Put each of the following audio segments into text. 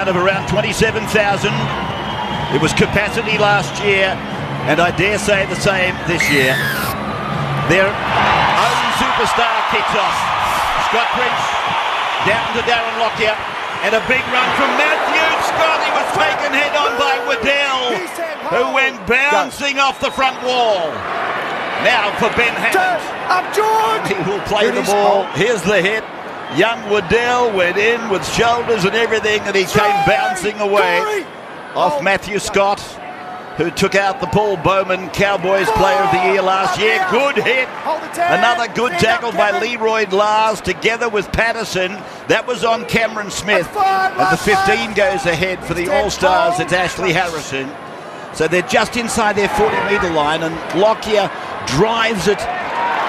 Out of around 27,000. It was capacity last year, and I dare say the same this year. Their own superstar kicks off. Scott Prince down to Darren Lockyer, and a big run from Matthew Scott. He was taken head on by Waddell, who went bouncing off the front wall. Now for Ben Hammond. Up George! He will play the ball. Here's the hit. Young Waddell went in with shoulders and everything, and he came bouncing away off Matthew Scott, who took out the Paul Bowman Cowboys Player of the Year last year. Good hit. Another good tackle by Leroy Lars together with Patterson. That was on Cameron Smith. And the 15 goes ahead for the All Stars. It's Ashley Harrison. So they're just inside their 40-metre line, and Lockyer drives it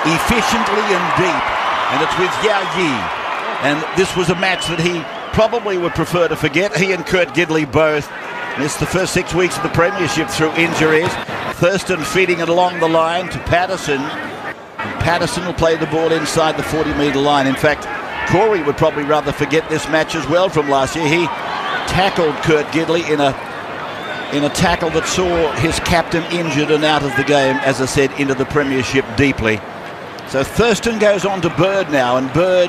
efficiently and deep. And it's with Yao Yi. And this was a match that he probably would prefer to forget. He and Kurt Gidley both missed the first 6 weeks of the premiership through injuries. Thurston feeding it along the line to Patterson. And Patterson will play the ball inside the 40-metre line. In fact, Corey would probably rather forget this match as well from last year. He tackled Kurt Gidley in a tackle that saw his captain injured and out of the game, as I said, into the premiership deeply. So Thurston goes on to Bird now, and Bird,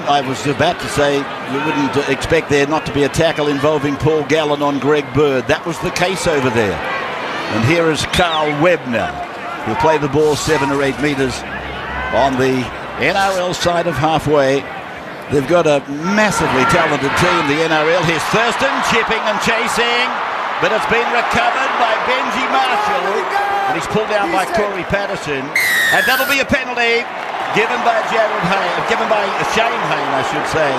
I was about to say, you wouldn't expect there not to be a tackle involving Paul Gallen on Greg Bird. That was the case over there. And here is Carl Webb now. He'll play the ball 7 or 8 metres on the NRL side of halfway. They've got a massively talented team, the NRL. Here's Thurston chipping and chasing, but it's been recovered by Benji Marshall, and he's pulled down by Corey Patterson, and that'll be a penalty given by Shane Hayne, I should say,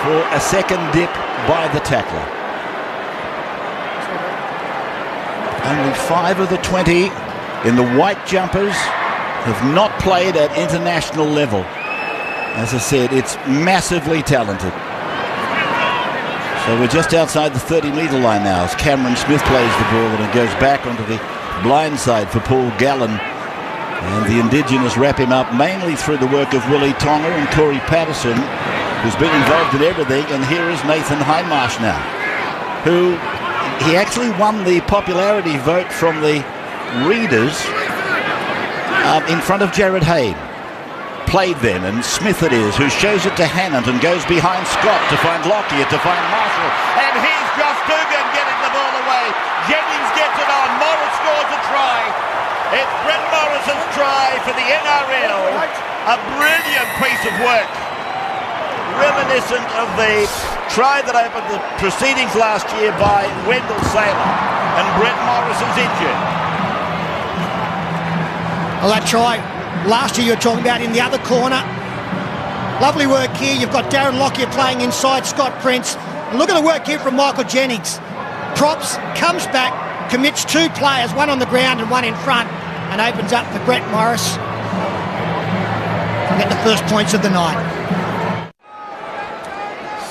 for a second dip by the tackler. Only 5 of the 20 in the white jumpers have not played at international level. As I said, it's massively talented. So we're just outside the 30-metre line now as Cameron Smith plays the ball, and it goes back onto the blind side for Paul Gallen. And the Indigenous wrap him up mainly through the work of Willie Tonga and Corey Patterson, who's been involved in everything. And here is Nathan Hindmarsh now, who he actually won the popularity vote from the readers in front of Jared Hayne. Played then, and Smith it is, who shows it to Hannant and goes behind Scott to find Lockyer, to find Marshall. And here's Josh Dugan getting the ball away. Jennings gets it on. Morris scores a try. It's Brett Morris's try for the NRL. A brilliant piece of work. Reminiscent of the try that opened the proceedings last year by Wendell Saylor. And Brett Morris is injured. Well, that try last year you're talking about in the other corner. Lovely work here. You've got Darren Lockyer playing inside Scott Prince. And look at the work here from Michael Jennings. Props, comes back, commits 2 players, one on the ground and one in front, and opens up for Brett Morris to get the first points of the night.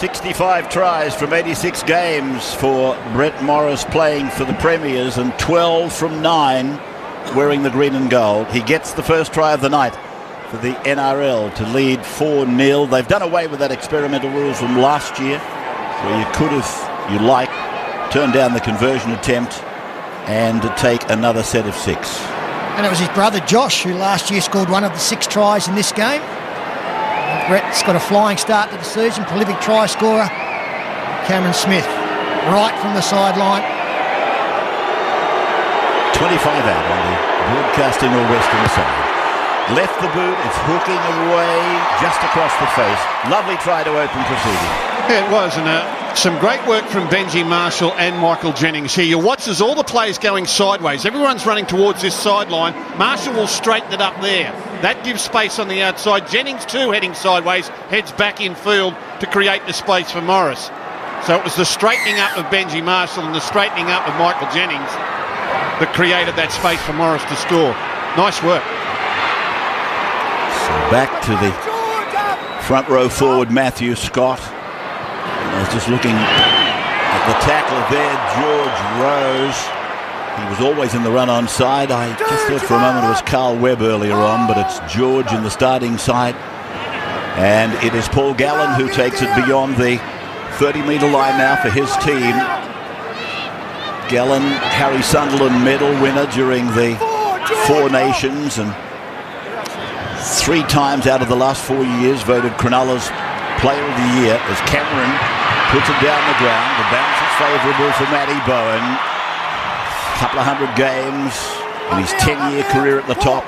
65 tries from 86 games for Brett Morris playing for the Premiers, and 12 from 9 wearing the green and gold. He gets the first try of the night for the NRL to lead 4-0. They've done away with that experimental rules from last year, where you could have, you like, turn down the conversion attempt and to take another set of 6. And it was his brother Josh who last year scored one of the 6 tries in this game. And Brett's got a flying start to the season, prolific try scorer. Cameron Smith, right from the sideline. 25 out on the broadcasting or western side. Left the boot, it's hooking away just across the face. Lovely try to open proceedings. Yeah, it was, and some great work from Benji Marshall and Michael Jennings here. You watch as all the players going sideways. Everyone's running towards this sideline. Marshall will straighten it up there. That gives space on the outside. Jennings too heading sideways, heads back in field to create the space for Morris. So it was the straightening up of Benji Marshall and the straightening up of Michael Jennings that created that space for Morris to score. Nice work. So back to the front row forward, Matthew Scott. I was just looking at the tackler there, George Rose. He was always in the run on side. I just thought for a moment it was Carl Webb earlier on, but it's George in the starting side. And it is Paul Gallen who takes it beyond the 30-metre line now for his team. Gallen, Harry Sunderland medal winner during the Four Nations, and 3 times out of the last 4 years voted Cronulla's Player of the Year, as Cameron puts it down the ground. The bounce is favourable for Matty Bowen. A couple of 100 games in his 10-year career at the top.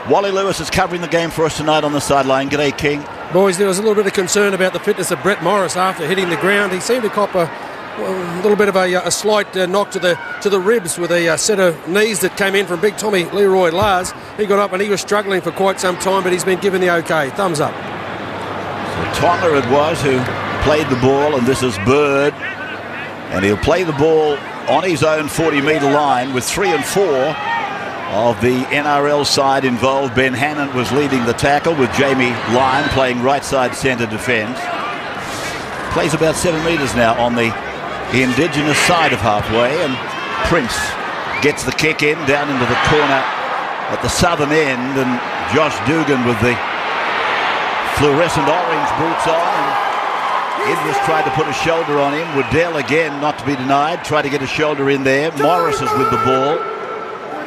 Wally Lewis is covering the game for us tonight on the sideline. G'day, King. Boys, there was a little bit of concern about the fitness of Brett Morris after hitting the ground. He seemed to cop a little bit of a slight knock to the ribs with a set of knees that came in from Big Tommy Leroy Lars. He got up and he was struggling for quite some time, but he's been given the okay. Thumbs up. So Tonga it was who played the ball, and this is Bird. And he'll play the ball on his own 40-metre line with 3 and 4 of the NRL side involved. Ben Hannon was leading the tackle with Jamie Lyon playing right side centre defence. Plays about 7 metres now on the Indigenous side of halfway, and Prince gets the kick in down into the corner at the southern end, and Josh Dugan with the fluorescent orange boots on, and Idris tried to put a shoulder on him. Waddell again, not to be denied, tried to get a shoulder in there. Morris is with the ball,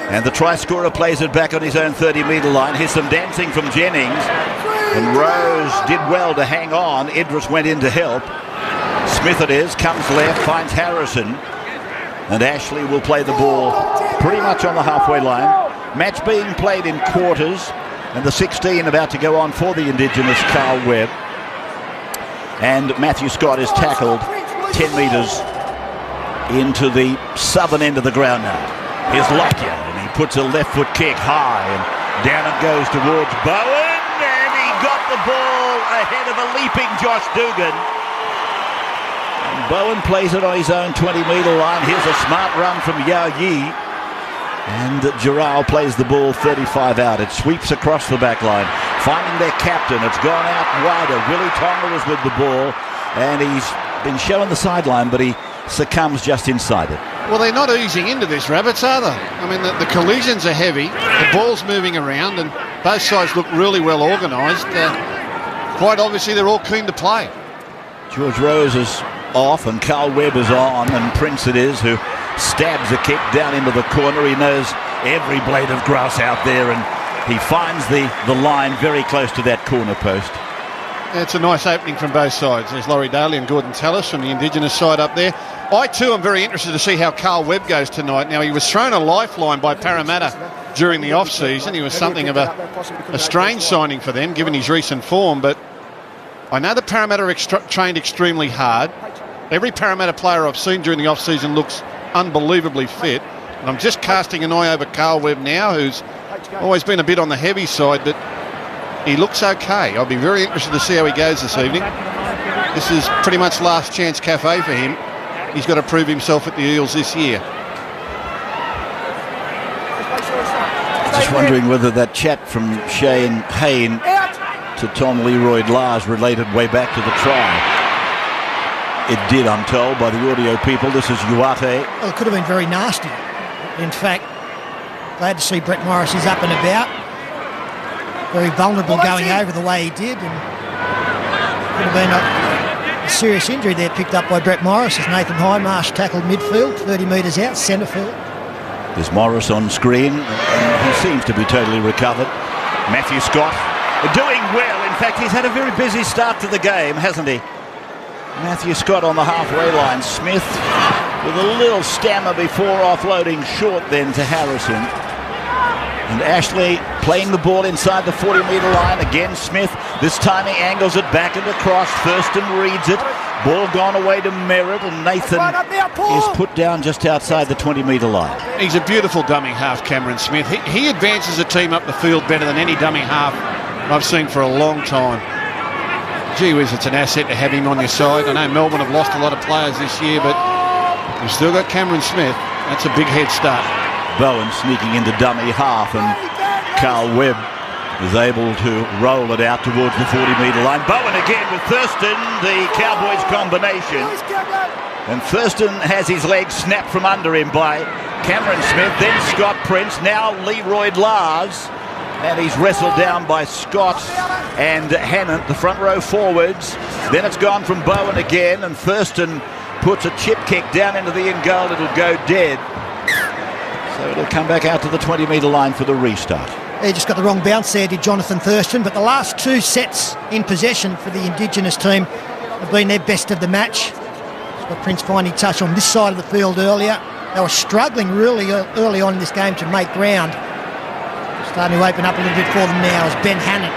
and the try scorer plays it back on his own 30-metre line. Here's some dancing from Jennings, and Rose did well to hang on. Idris went in to help. Smith it is, comes left, finds Harrison, and Ashley will play the ball pretty much on the halfway line. Match being played in quarters, and the 16 about to go on for the Indigenous, Carl Webb. And Matthew Scott is tackled 10 metres into the southern end of the ground now. Here's Lockyer, and he puts a left foot kick high, and down it goes towards Bowen, and he got the ball ahead of a leaping Josh Dugan. Bowen plays it on his own 20-metre line. Here's a smart run from Yao Yi. And Giral plays the ball 35 out. It sweeps across the back line, finding their captain. It's gone out wider. Willie Tonga is with the ball, and he's been shown the sideline, but he succumbs just inside it. Well, they're not easing into this, Rabbits, are they? I mean, the collisions are heavy. The ball's moving around, and both sides look really well organised. Quite obviously, they're all keen to play. George Rose is off, and Carl Webb is on, and Prince it is who stabs a kick down into the corner. He knows every blade of grass out there, and he finds the line very close to that corner post. It's a nice opening from both sides. There's Laurie Daly and Gordon Tallis from the Indigenous side up there. I too am very interested to see how Carl Webb goes tonight. Now, he was thrown a lifeline by Parramatta during the off-season. He was something of a strange signing for them given his recent form, but I know the Parramatta are trained extremely hard. Every Parramatta player I've seen during the off-season looks unbelievably fit. And I'm just casting an eye over Carl Webb now, who's always been a bit on the heavy side, but he looks okay. I'll be very interested to see how he goes this evening. This is pretty much last chance cafe for him. He's got to prove himself at the Eels this year. Just wondering whether that chat from Shane Hayne to Tom Leroy Lars related way back to the try. It did, I'm told, by the audio people. This is Uate. Well, it could have been very nasty. In fact, glad to see Brett Morris is up and about. Very vulnerable going over the way he did. And could have been a serious injury there picked up by Brett Morris as Nathan Highmarsh tackled midfield, 30 metres out, centre field. There's Morris on screen. He seems to be totally recovered. Matthew Scott doing well. In fact, he's had a very busy start to the game, hasn't he? Matthew Scott on the halfway line. Smith with a little stammer before offloading short then to Harrison. And Ashley playing the ball inside the 40-metre line. Again, Smith. This time he angles it back and across. Thurston reads it. Ball gone away to Merritt, and Nathan is put down just outside the 20-metre line. He's a beautiful dummy half, Cameron Smith. He advances a team up the field better than any dummy half I've seen for a long time. Gee whiz, it's an asset to have him on your side. I know Melbourne have lost a lot of players this year, but we've still got Cameron Smith. That's a big head start. Bowen sneaking into dummy half, and Carl Webb is able to roll it out towards the 40-metre line. Bowen again with Thurston, the Cowboys combination. And Thurston has his legs snapped from under him by Cameron Smith, then Scott Prince, now Leroy Lars. And he's wrestled down by Scott and Hannant, the front row forwards. Then it's gone from Bowen again, and Thurston puts a chip kick down into the in goal. It'll go dead. So it'll come back out to the 20-metre line for the restart. He just got the wrong bounce there, did Jonathan Thurston. But the last two sets in possession for the Indigenous team have been their best of the match. Scott Prince finally touched on this side of the field earlier. They were struggling really early on in this game to make ground. Starting to open up a little bit for them now as Ben Hannant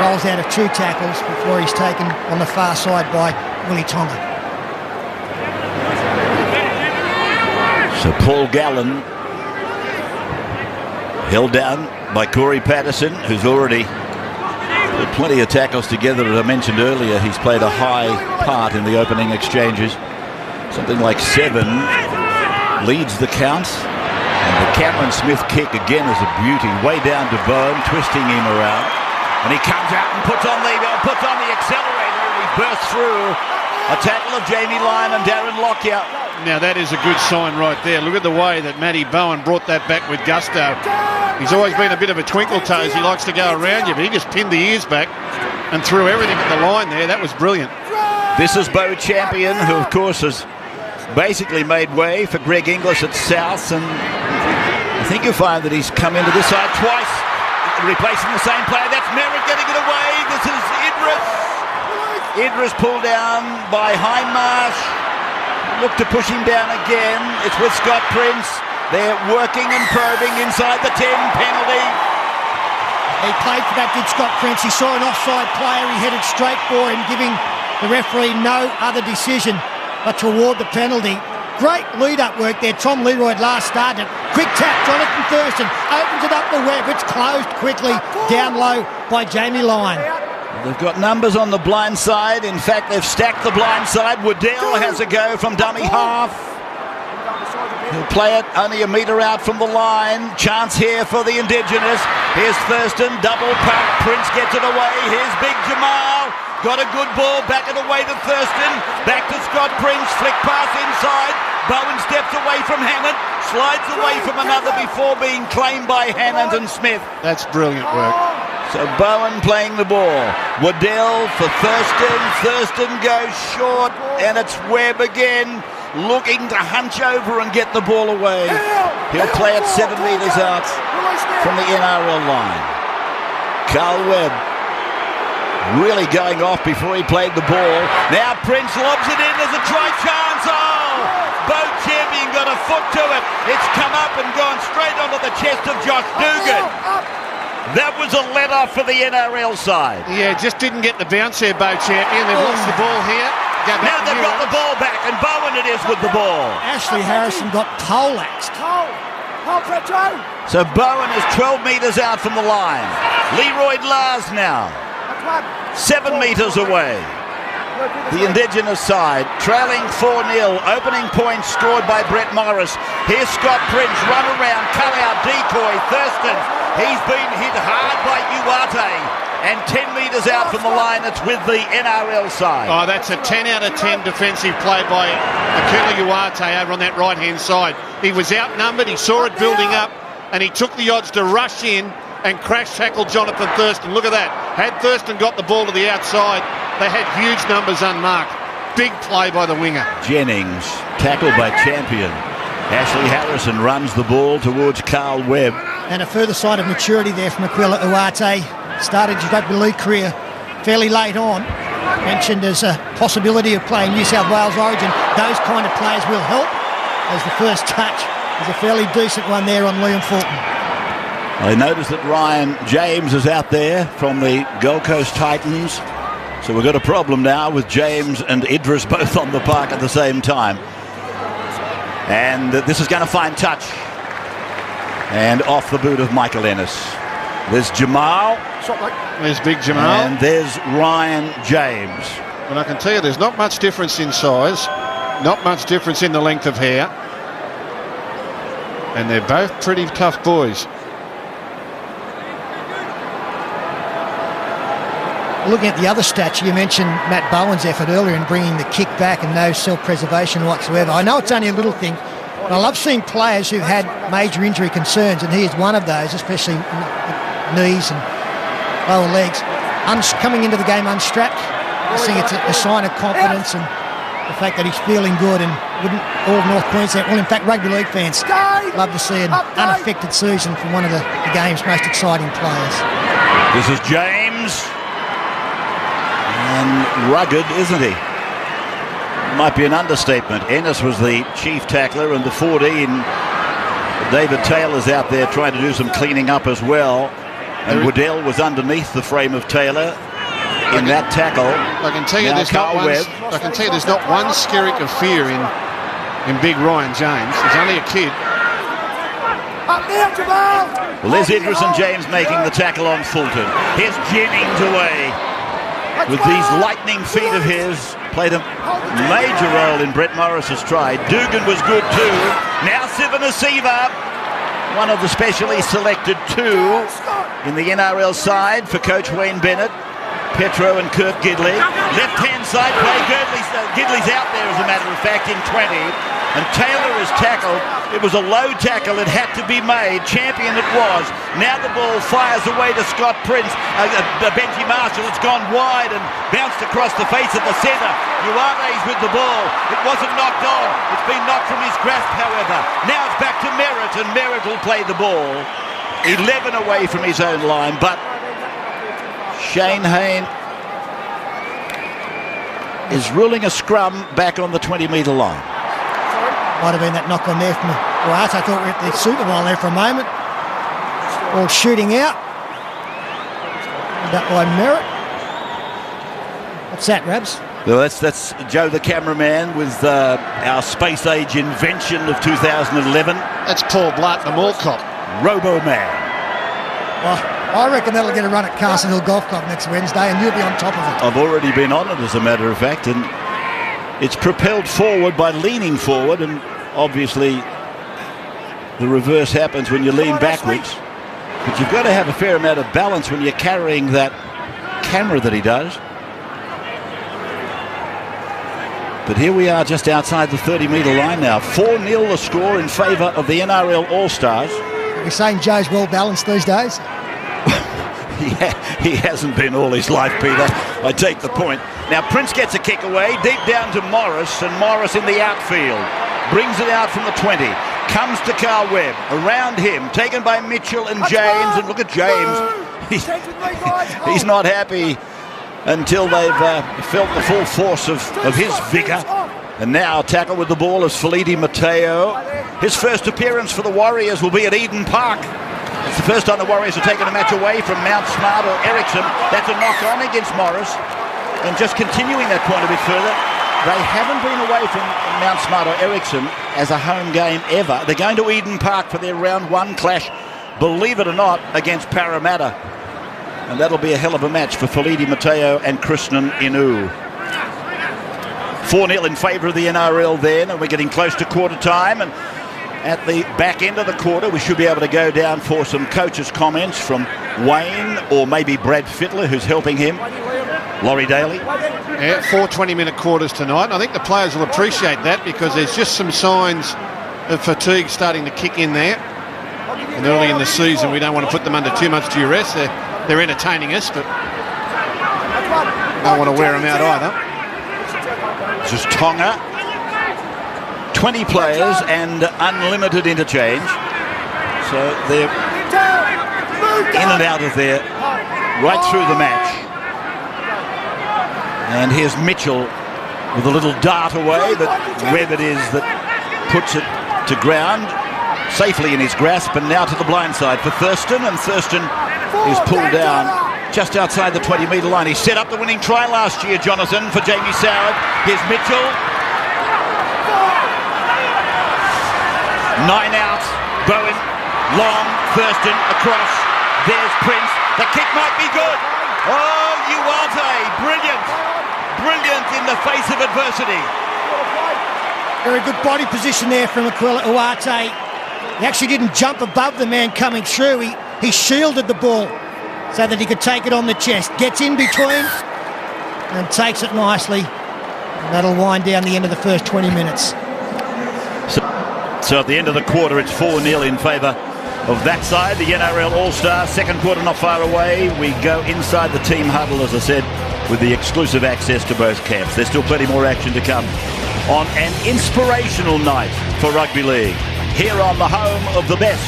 rolls out of 2 tackles before he's taken on the far side by Willie Tonga. So Paul Gallen held down by Corey Patterson, who's already put plenty of tackles together. As I mentioned earlier, he's played a high part in the opening exchanges. Something like 7 leads the count. And the Cameron Smith kick again is a beauty. Way down to Bowen, twisting him around. And he comes out and puts on the accelerator, and he bursts through a tackle of Jamie Lyon and Darren Lockyer. Now that is a good sign right there. Look at the way that Matty Bowen brought that back with gusto. He's always been a bit of a twinkle toes. He likes to go around you, but he just pinned the ears back and threw everything at the line there. That was brilliant. This is Bo Champion, who of course has basically made way for Greg Inglis at South, and I think you'll find that he's come into this side twice, replacing the same player. That's Merritt getting it away. This is Idris. Idris pulled down by Hindmarsh. Look to push him down again. It's with Scott Prince. They're working and probing inside the 10. Penalty. He played for that, did Scott Prince. He saw an offside player. He headed straight for him, giving the referee no other decision but to award the penalty. Great lead-up work there. Tom Leroy last started. Quick tap. Jonathan Thurston opens it up the web. It's closed quickly down low by Jamie Lyon. They've got numbers on the blind side. In fact, they've stacked the blind side. Waddell has a go from dummy half. He'll play it only a metre out from the line. Chance here for the Indigenous. Here's Thurston. Double pump. Prince gets it away. Here's Big Jamal. Got a good ball. Back it away to Thurston. Back to Scott Prince. Flick pass inside. Bowen steps away from Hannant. Slides away from another before being claimed by Hannant and Smith. That's brilliant work. So Bowen playing the ball. Waddell for Thurston. Thurston goes short, and it's Webb again, looking to hunch over and get the ball away. He'll play it 7 metres out from the NRL line. Carl Webb really going off before he played the ball. Now Prince lobs it in. There's a try chance. Oh! Bo Champion got a foot to it. It's come up and gone straight onto the chest of Josh Dugan. That was a let-off for the NRL side. Yeah, just didn't get the bounce there, Bo Champion. They've lost the ball here. Now they've got the ball back, and Bowen it is with the ball. Ashley Harrison got poleaxed. So Bowen is 12 metres out from the line. Leroy Lars now 7 metres away. The Indigenous side trailing 4-0. Opening points scored by Brett Morris. Here's Scott Prince, run around, cut out, decoy. Thurston, he's been hit hard by Uarte. And 10 metres out from the line, it's with the NRL side. Oh, that's a 10 out of 10 defensive play by Akula Uarte over on that right-hand side. He was outnumbered, he saw it building up, and he took the odds to rush in and crash tackle Jonathan Thurston. Look at that. Had Thurston got the ball to the outside, they had huge numbers unmarked. Big play by the winger. Jennings, tackled by Champion. Ashley Harrison runs the ball towards Carl Webb. And a further sign of maturity there from Aquila Uarte. Started his rugby league career fairly late on. Mentioned as a possibility of playing New South Wales Origin. Those kind of players will help, as the first touch is a fairly decent one there on Liam Fulton. I noticed that Ryan James is out there from the Gold Coast Titans. So we've got a problem now with James and Idris both on the park at the same time. And this is going to find touch. And off the boot of Michael Ennis. There's Jamal. There's Big Jamal. And there's Ryan James. And I can tell you there's not much difference in size. Not much difference in the length of hair. And they're both pretty tough boys. Looking at the other stats, you mentioned Matt Bowen's effort earlier in bringing the kick back and no self-preservation whatsoever. I know it's only a little thing, but I love seeing players who've had major injury concerns, and he is one of those, especially knees and lower legs. Coming into the game unstrapped, I think it's a sign of confidence and the fact that he's feeling good, and wouldn't all of North Queensland, well in fact rugby league fans, love to see an unaffected season from one of the game's most exciting players. This is James. And rugged, isn't he? Might be an understatement. Ennis was the chief tackler, and the 14, David Taylor's out there trying to do some cleaning up as well. And Waddell was underneath the frame of Taylor in that tackle. I can tell you there's not one skerrick of fear in big Ryan James. He's only a kid. Well, there's Idris and James making the tackle on Fulton. Here's Jennings away. With these lightning feet of his, played a major role in Brett Morris's try. Dugan was good too. Now Sivanasiva, one of the specially selected two in the NRL side for Coach Wayne Bennett. Petro and Kirk Gidley. Left-hand side play. Gidley's out there, as a matter of fact, in 20. And Taylor is tackled. It was a low tackle. It had to be made. Champion it was. Now the ball fires away to Scott Prince. Benji Marshall. It's gone wide and bounced across the face of the centre. Uane's with the ball. It wasn't knocked on. It's been knocked from his grasp, however. Now it's back to Merritt, and Merritt will play the ball. 11 away from his own line, but Shane Hayne is ruling a scrum back on the 20-metre line. Might have been that knock on there from Wyatt. I thought we were at the Super Bowl there for a moment. All shooting out. That by Merritt. What's that, Rabs? Well, that's Joe the cameraman with our space age invention of 2011. That's Paul Blatt, the mall cop. Robo-Man. Well, I reckon that'll get a run at Castle Hill Golf Club next Wednesday, and you'll be on top of it. I've already been on it, as a matter of fact, and it's propelled forward by leaning forward, and obviously the reverse happens when you lean backwards. But you've got to have a fair amount of balance when you're carrying that camera that he does. But here we are just outside the 30-metre line now. 4-0 the score in favour of the NRL All Stars. You're saying Joe's well balanced these days? He hasn't been all his life, Peter. I take the point. Now Prince gets a kick away, deep down to Morris, and Morris in the outfield. Brings it out from the 20. Comes to Carl Webb. Around him, taken by Mitchell and James. And look at James. He's not happy until they've felt the full force of his vigour. And now tackle with the ball is Feliti Mateo. His first appearance for the Warriors will be at Eden Park. It's the first time the Warriors have taken a match away from Mount Smart or Ericsson. That's a knock-on against Morris. And just continuing that point a bit further, they haven't been away from Mount Smart or Ericsson as a home game ever. They're going to Eden Park for their round one clash, believe it or not, against Parramatta. And that'll be a hell of a match for Feliti Mateo and Krishnan Inu. 4-0 in favour of the NRL then, and we're getting close to quarter time. And at the back end of the quarter, we should be able to go down for some coaches' comments from Wayne or maybe Brad Fittler, who's helping him. Laurie Daly. Yeah, 4 20-minute quarters tonight. I think the players will appreciate that because there's just some signs of fatigue starting to kick in there. And early in the season, we don't want to put them under too much duress. They're entertaining us, but don't want to wear them out either. This is Tonga. 20 players and unlimited interchange. So they're in and out of there right through the match. And here's Mitchell with a little dart away, but Webb it is that puts it to ground safely in his grasp, and now to the blind side for Thurston, and Thurston is pulled down just outside the 20-metre line. He set up the winning try last year, Jonathan, for Jamie Soward. Here's Mitchell. 9 out, Bowen, long, Thurston, across. There's Prince. The kick might be good. Oh, Uwate, brilliant. Brilliant in the face of adversity. Very good body position there from Aquila Uwate. He actually didn't jump above the man coming through. He shielded the ball so that he could take it on the chest. Gets in between and takes it nicely. And that'll wind down the end of the first 20 minutes. So at the end of the quarter, it's 4-0 in favour of that side, the NRL All Stars. Second quarter not far away. We go inside the team huddle, as I said, with the exclusive access to both camps. There's still plenty more action to come on an inspirational night for rugby league here on the home of the best,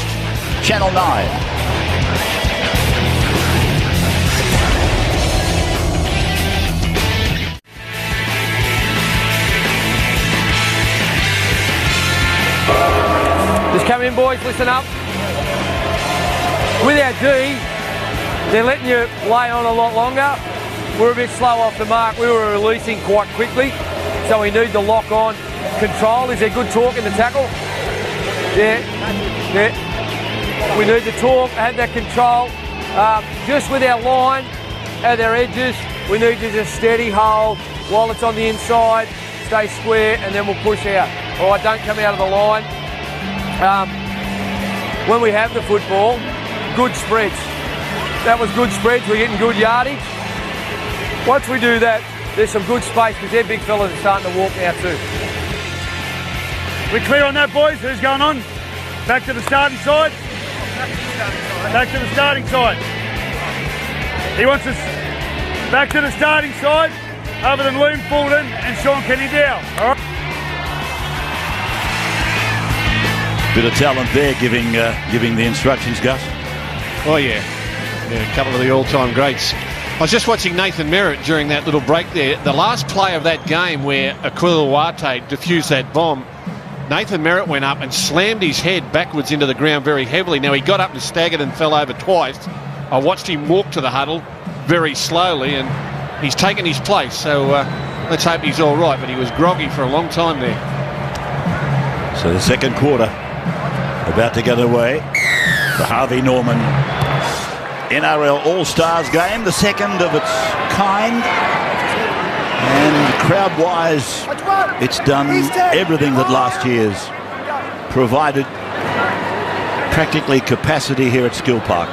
Channel 9. Just come in, boys, listen up. With our D, they're letting you lay on a lot longer. We're a bit slow off the mark. We were releasing quite quickly, so we need the lock-on control. Is there good torque in the tackle? Yeah. We need the torque, have that control. Just with our line, at our edges, we need to just steady hold while it's on the inside, stay square, and then we'll push out. All right, don't come out of the line. When we have the football, good spreads. That was good spreads, we're getting good yardage. Once we do that, there's some good space because their big fellas are starting to walk now too. We're clear on that, boys. Who's going on? Back to the starting side? Back to the starting side. He wants us back to the starting side other than Loom Fulton and Sean Kenny Dow. All right. Bit of talent there giving the instructions, Gus. Oh, yeah. A couple of the all-time greats. I was just watching Nathan Merritt during that little break there. The last play of that game where Aquila Wate defused that bomb, Nathan Merritt went up and slammed his head backwards into the ground very heavily. Now, he got up and staggered and fell over twice. I watched him walk to the huddle very slowly, and he's taken his place. So let's hope he's all right, but he was groggy for a long time there. So the second quarter about to get away. The Harvey Norman NRL All Stars game, the second of its kind. And crowd-wise, it's done everything that last year's provided. Practically capacity here at Skill Park.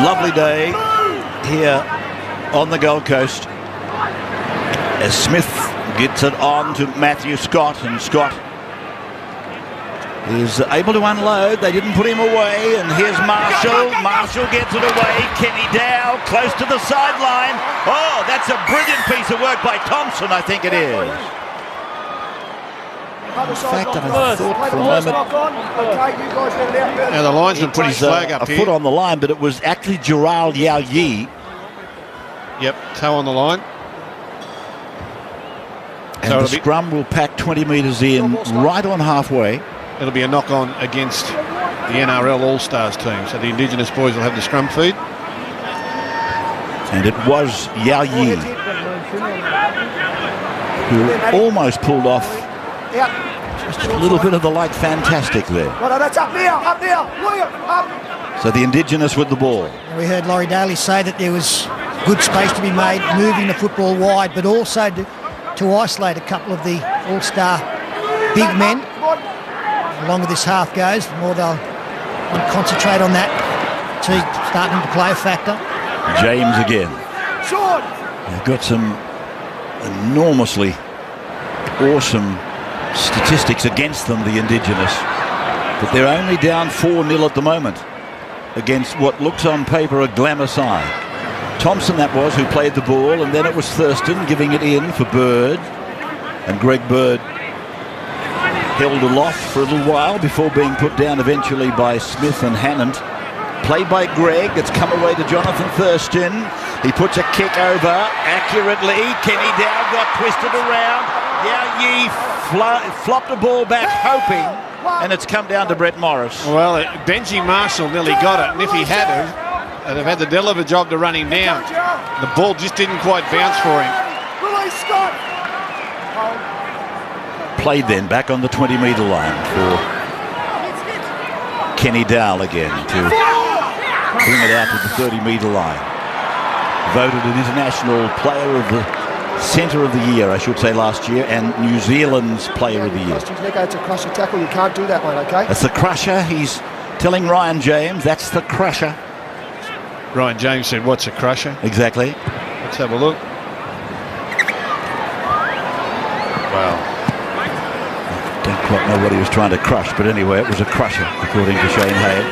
Lovely day here on the Gold Coast as Smith gets it on to Matthew Scott, and Scott is able to unload. They didn't put him away, and here's Marshall. Marshall gets it away. Kenny Dow close to the sideline. Oh, that's a brilliant piece of work by Thompson, I think it is. In fact, I thought for a moment... Now the linesman put his flag up a here. foot on the line, but it was actually Gerald Yao Yi. Yep, toe on the line. And So the it'll be- scrum will pack 20 metres in, right on halfway. It'll be a knock-on against the NRL All Stars team. So the Indigenous boys will have the scrum feed. And it was Yao Yi who almost pulled off just a little bit of the light fantastic there. That's up there, William, up. So the Indigenous with the ball. We heard Laurie Daly say that there was good space to be made, moving the football wide, but also to isolate a couple of the All-Star big men. The longer this half goes, the more they'll concentrate on that. Starting to play a factor. James again. They've got some enormously awesome statistics against them, the Indigenous. But they're only down 4-0 at the moment against what looks on paper a glamour side. Thompson that was who played the ball, and then it was Thurston giving it in for Bird. And Greg Bird held aloft for a little while before being put down eventually by Smith and Hannant. Played by Greg, it's come away to Jonathan Thurston. He puts a kick over accurately. Kenny Dow got twisted around. Yao Yi flopped the ball back, hoping, and it's come down to Brett Morris. Well, Benji Marshall nearly got it, and if he hadn't, they'd have had the devil of a job to run him down. The ball just didn't quite bounce for him. Played then back on the 20-metre line for Kenny Dowell again to bring it out to the 30-metre line. Voted an international player of the centre of the year, I should say, last year, and New Zealand's player of the year. It's a crusher tackle. You can't do that one, okay? That's the crusher. He's telling Ryan James that's the crusher. Ryan James said, "What's a crusher?" Exactly. Let's have a look. Wow. Don't quite know what he was trying to crush, but anyway, it was a crusher, according to Shane Hay.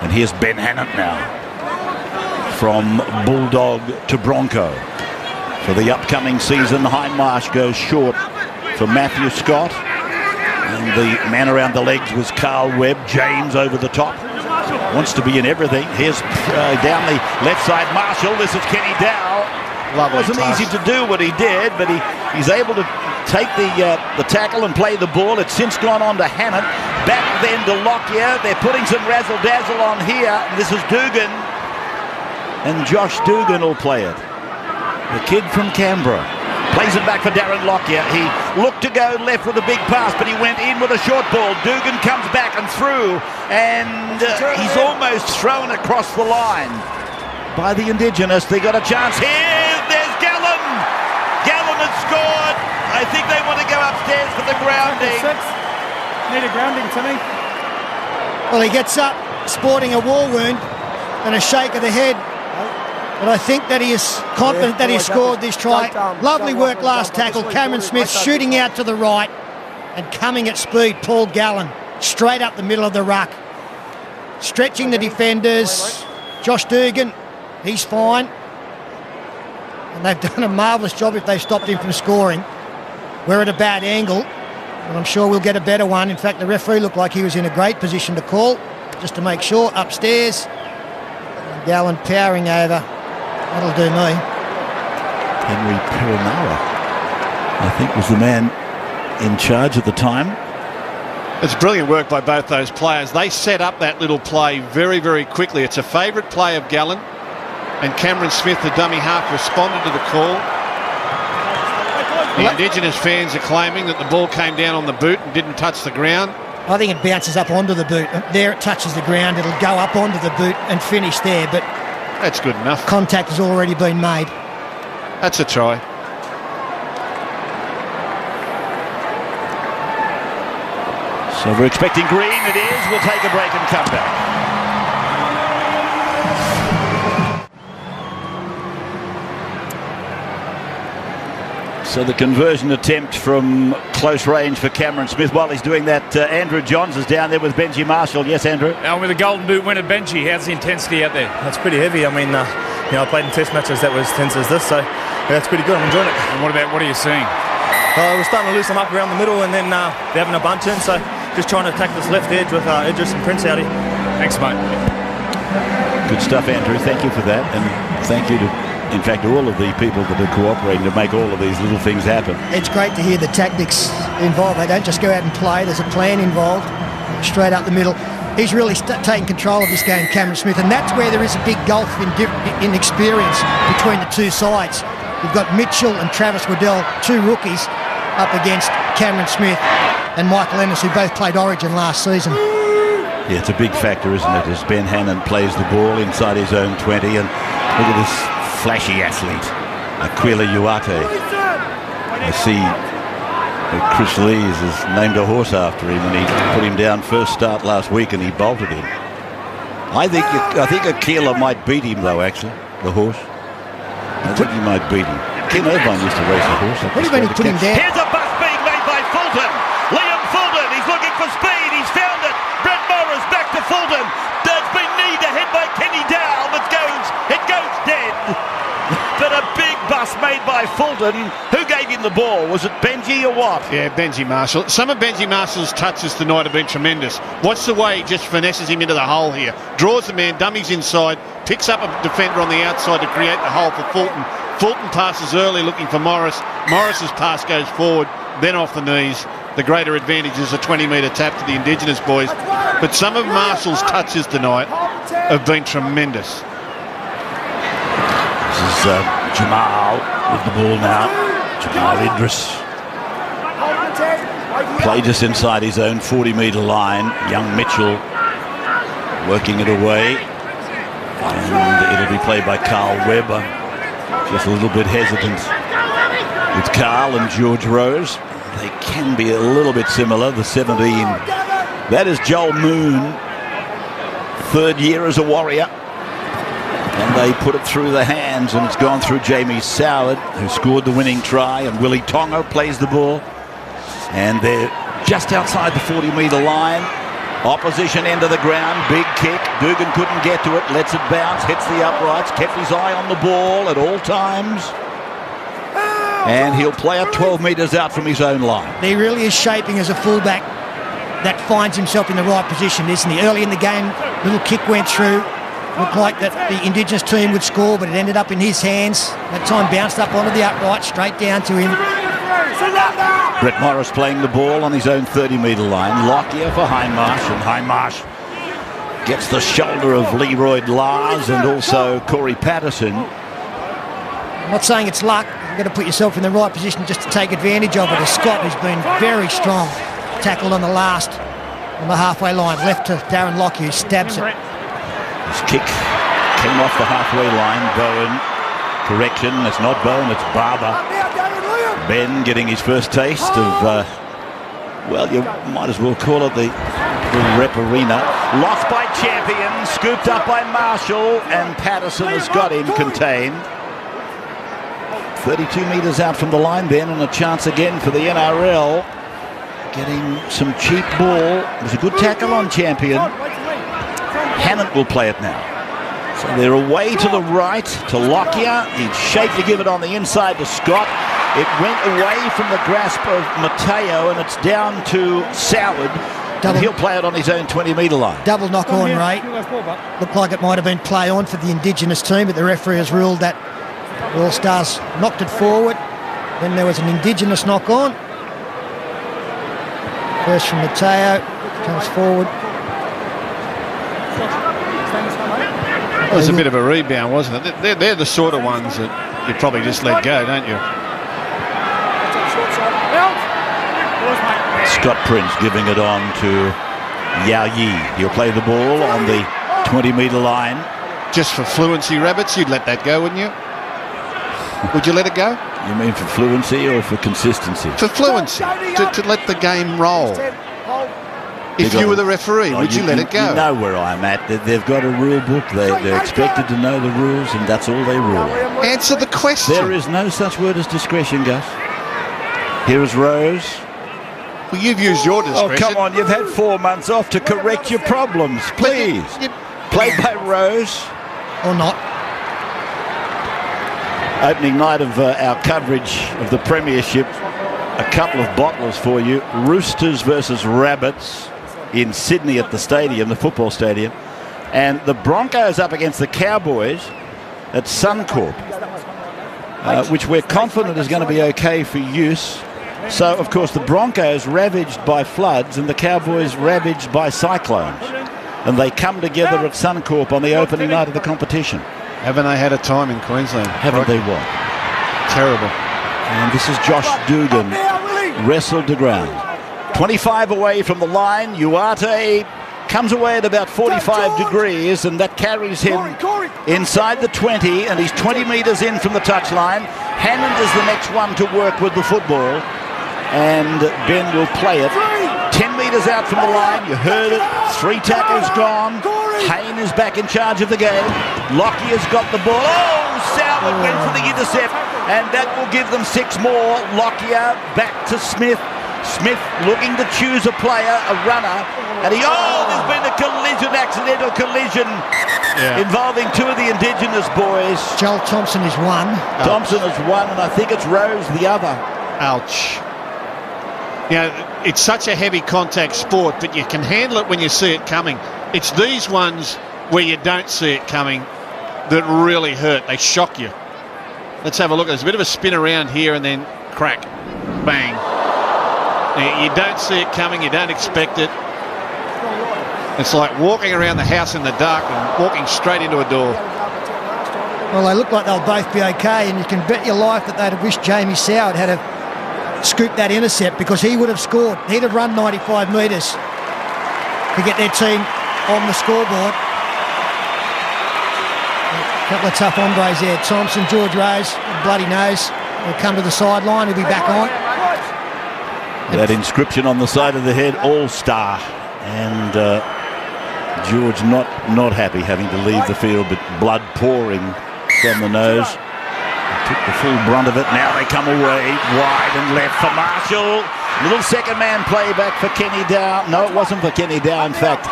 And here's Ben Hannant now, from Bulldog to Bronco. For the upcoming season, Hindmarsh goes short for Matthew Scott. And the man around the legs was Carl Webb. James over the top. Wants to be in everything. Here's down the left side, Marshall. This is Kenny Dow. Lovely. It wasn't easy to do what he did, but he's able to take the tackle and play the ball. It's since gone on to Hannant. Back then to Lockyer. They're putting some razzle-dazzle on here. This is Dugan. And Josh Dugan will play it. The kid from Canberra. Plays it back for Darren Lockyer. He looked to go left with a big pass, but he went in with a short ball. Dugan comes back and through, and he's almost thrown across the line by the Indigenous. They got a chance here. There's Gallen. Gallen has scored. I think they want to go upstairs for the grounding. Need a grounding, Timmy. Well, he gets up, sporting a war wound and a shake of the head. But I think that he is confident that he scored this try. Lovely work last tackle. Cameron Smith shooting out to the right and coming at speed. Paul Gallen straight up the middle of the ruck. Stretching the defenders. Josh Dugan, he's fine. And they've done a marvellous job if they've stopped him from scoring. We're at a bad angle, but I'm sure we'll get a better one. In fact, the referee looked like he was in a great position to call, just to make sure. Upstairs, Gallen powering over. That'll do me. Henry Perenara, I think, was the man in charge at the time. It's brilliant work by both those players. They set up that little play very, very quickly. It's a favourite play of Gallen, and Cameron Smith, the dummy half, responded to the call. The Indigenous fans are claiming that the ball came down on the boot and didn't touch the ground. I think it bounces up onto the boot. There it touches the ground. It'll go up onto the boot and finish there, but that's good enough. Contact has already been made. That's a try. So we're expecting green. It is. We'll take a break and come back. So the conversion attempt from close range for Cameron Smith. While he's doing that, Andrew Johns is down there with Benji Marshall. Yes, Andrew? And with a golden boot winner, Benji, how's the intensity out there? That's pretty heavy. I mean, I played in test matches that was intense as this, so that's pretty good. I'm enjoying it. And what are you seeing? We're starting to loosen up around the middle, and then they're having a bunch in, so just trying to attack this left edge with Idris and Prince out here. Thanks, mate. Good stuff, Andrew. Thank you for that, and thank you to, in fact, all of the people that are cooperating to make all of these little things happen. It's great to hear the tactics involved. They don't just go out and play. There's a plan involved, straight up the middle. He's really taking control of this game, Cameron Smith, and that's where there is a big gulf in experience between the two sides. You've got Mitchell and Travis Waddell, two rookies, up against Cameron Smith and Michael Ennis, who both played Origin last season. Yeah, it's a big factor, isn't it, as Ben Hannant plays the ball inside his own 20, and look at this flashy athlete, Aquila Uate. I see Chris Lees has named a horse after him, and he put him down first start last week, and he bolted him. I think Aquila might beat him, though, actually, the horse. I think he might beat him. Ken Irvine used to race a horse. What do you mean he put him down? Here's a bust being made by Fulton. Liam Fulton, he's looking for speed. He's found it. Brett Morris back to Fulton. There's been knee to head by Kenny Dow, but it goes dead. But a big bust made by Fulton. Who gave him the ball? Was it Benji or what? Yeah, Benji Marshall. Some of Benji Marshall's touches tonight have been tremendous. Watch the way he just finesses him into the hole here. Draws the man, dummies inside, picks up a defender on the outside to create the hole for Fulton. Fulton passes early looking for Morris. Morris's pass goes forward, then off the knees. The greater advantage is a 20-metre tap to the Indigenous boys. But some of Marshall's touches tonight have been tremendous. This is Jamal with the ball now. Jamal Idris. Play just inside his own 40-metre line. Young Mitchell working it away. And it'll be played by Carl Webb. I'm just a little bit hesitant with Carl and George Rose. They can be a little bit similar, the 17. That is Joel Moon, third year as a Warrior. And they put it through the hands, and it's gone through Jamie Soward, who scored the winning try, and Willie Tonga plays the ball. And they're just outside the 40-metre line. Opposition end of the ground, big kick. Dugan couldn't get to it, lets it bounce, hits the uprights, kept his eye on the ball at all times. And he'll play it 12 metres out from his own line. He really is shaping as a fullback that finds himself in the right position, isn't he? Early in the game, little kick went through. Looked like that the Indigenous team would score, but it ended up in his hands. That time bounced up onto the upright, straight down to him. Brett Morris playing the ball on his own 30-metre line. Lockyer for Hindmarsh, and Hindmarsh gets the shoulder of Leroy Lars and also Corey Patterson. I'm not saying it's luck. You've got to put yourself in the right position just to take advantage of it. As Scott, who's been very strong, tackled on the halfway line, left to Darren Lockyer, who stabs it. His kick came off the halfway line. Bowen, correction, it's not Bowen, it's Barber. Ben getting his first taste of, well, you might as well call it the rep arena. Lost by Champion, scooped up by Marshall, and Patterson has got him contained. 32 metres out from the line, Ben, and a chance again for the NRL. Getting some cheap ball. It was a good tackle on Champion. Hannant will play it now. So they're away to the right to Lockyer. He's shaped to give it on the inside to Scott. It went away from the grasp of Mateo, and it's down to Soward. And he'll play it on his own 20-metre line. Double knock on, Ray. Looked like it might have been play on for the Indigenous team, but the referee has ruled that the All Stars knocked it forward. Then there was an Indigenous knock on. First from Mateo, comes forward. It was a bit of a rebound, wasn't it? They're the sort of ones that you probably just let go, don't you? Scott Prince giving it on to Yao Yi. He'll play the ball on the 20-metre line. Just for fluency, Rabbits, you'd let that go, wouldn't you? Would you let it go? You mean for fluency or for consistency? For fluency, to let the game roll. If you were the referee, would you let it go? You know where I'm at. They've got a rule book. They're expected to know the rules, and that's all they rule. Answer the question. There is no such word as discretion, Gus. Here is Rose. Well, you've used your discretion. Oh, come on. You've had 4 months off to correct your problems. Please. Played by Rose. Or not. Opening night of our coverage of the Premiership. A couple of bottlers for you. Roosters versus Rabbits in Sydney at the stadium, the football stadium. And the Broncos up against the Cowboys at Suncorp, which we're confident is going to be okay for use. So, of course, the Broncos ravaged by floods and the Cowboys ravaged by cyclones. And they come together at Suncorp on the opening night of the competition. Haven't they had a time in Queensland? Haven't they what? Terrible. And this is Josh Dugan, wrestled to ground. 25 away from the line. Uarte comes away at about 45 degrees, and that carries him inside the 20, and he's 20 metres in from the touchline. Hammond is the next one to work with the football, and Ben will play it. 10 metres out from the line, you heard it. 3 tackles gone. Hayne is back in charge of the game. Lockyer's got the ball. Oh, Soward went for the intercept, and that will give them 6 more. Lockyer back to Smith. Smith looking to choose a player, a runner, and there's been a collision, accidental collision involving 2 of the Indigenous boys. Joel Thompson is one. Thompson is one, and I think it's Rose the other. Ouch. You know, it's such a heavy contact sport, but you can handle it when you see it coming. It's these ones where you don't see it coming that really hurt. They shock you. Let's have a look. There's a bit of a spin around here and then crack. Bang. Now, you don't see it coming. You don't expect it. It's like walking around the house in the dark and walking straight into a door. Well, they look like they'll both be okay, and you can bet your life that they'd have wished Jamie Soward had scooped that intercept, because he would have scored. He'd have run 95 metres to get their team on the scoreboard. A couple of tough hombres there. Thompson, George Rose, bloody nose. He'll come to the sideline. He'll be back on. That inscription on the side of the head, All Star. And George not happy having to leave the field, but blood pouring from the nose. Took the full brunt of it. Now they come away wide and left for Marshall. Little second man playback for Kenny Dow. No, it wasn't for Kenny Dow, in fact.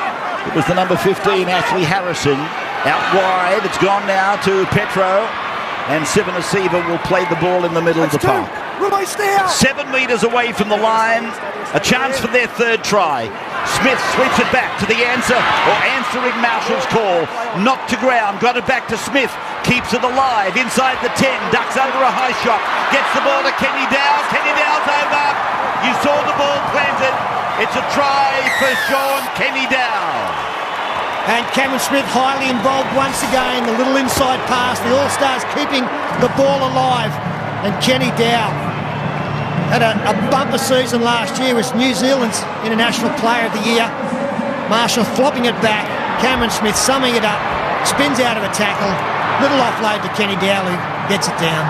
It was the number 15, Ashley Harrison. Out wide, it's gone now to Petro. And Sivanasiva will play the ball in the middle of the park. 7 metres away from the line. A chance for their third try. Smith sweeps it back to the answer, or answering Marshall's call. Knocked to ground, got it back to Smith. Keeps it alive inside the 10. Ducks under a high shot. Gets the ball to Kenny Dow. Kenny Dow's over. You saw the ball planted. It's a try for Sean Kenny Dow. And Cameron Smith highly involved once again. The little inside pass. The All Stars keeping the ball alive. And Kenny Dow had a bumper season last year. Was New Zealand's International Player of the Year. Marshall flopping it back. Cameron Smith summing it up. Spins out of a tackle. Little offload to Kenny Dow, who gets it down.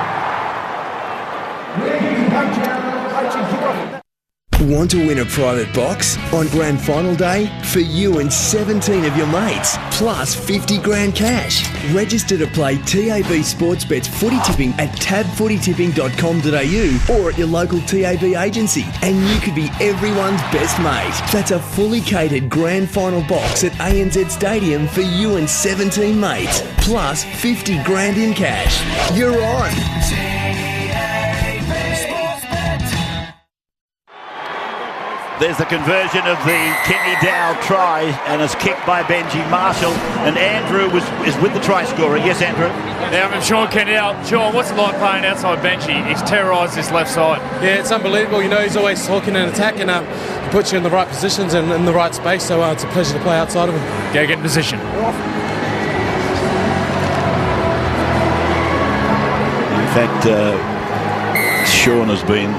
Want to win a private box on grand final day for you and 17 of your mates, plus 50 grand cash? Register to play TAB Sportsbet's footy tipping at tabfootytipping.com.au or at your local TAB agency, and you could be everyone's best mate. That's a fully catered grand final box at ANZ Stadium for you and 17 mates, plus 50 grand in cash. You're on. There's the conversion of the Kenny Dow try, and it's kicked by Benji Marshall. And Andrew is with the try scorer. Yes, Andrew? Now, I'm Sean Kenny Dow. Sean, what's it like playing outside Benji? He's terrorised this left side. Yeah, it's unbelievable. You know, he's always talking and attacking. He puts you in the right positions and in the right space, so it's a pleasure to play outside of him. Go get in position. In fact, Sean has been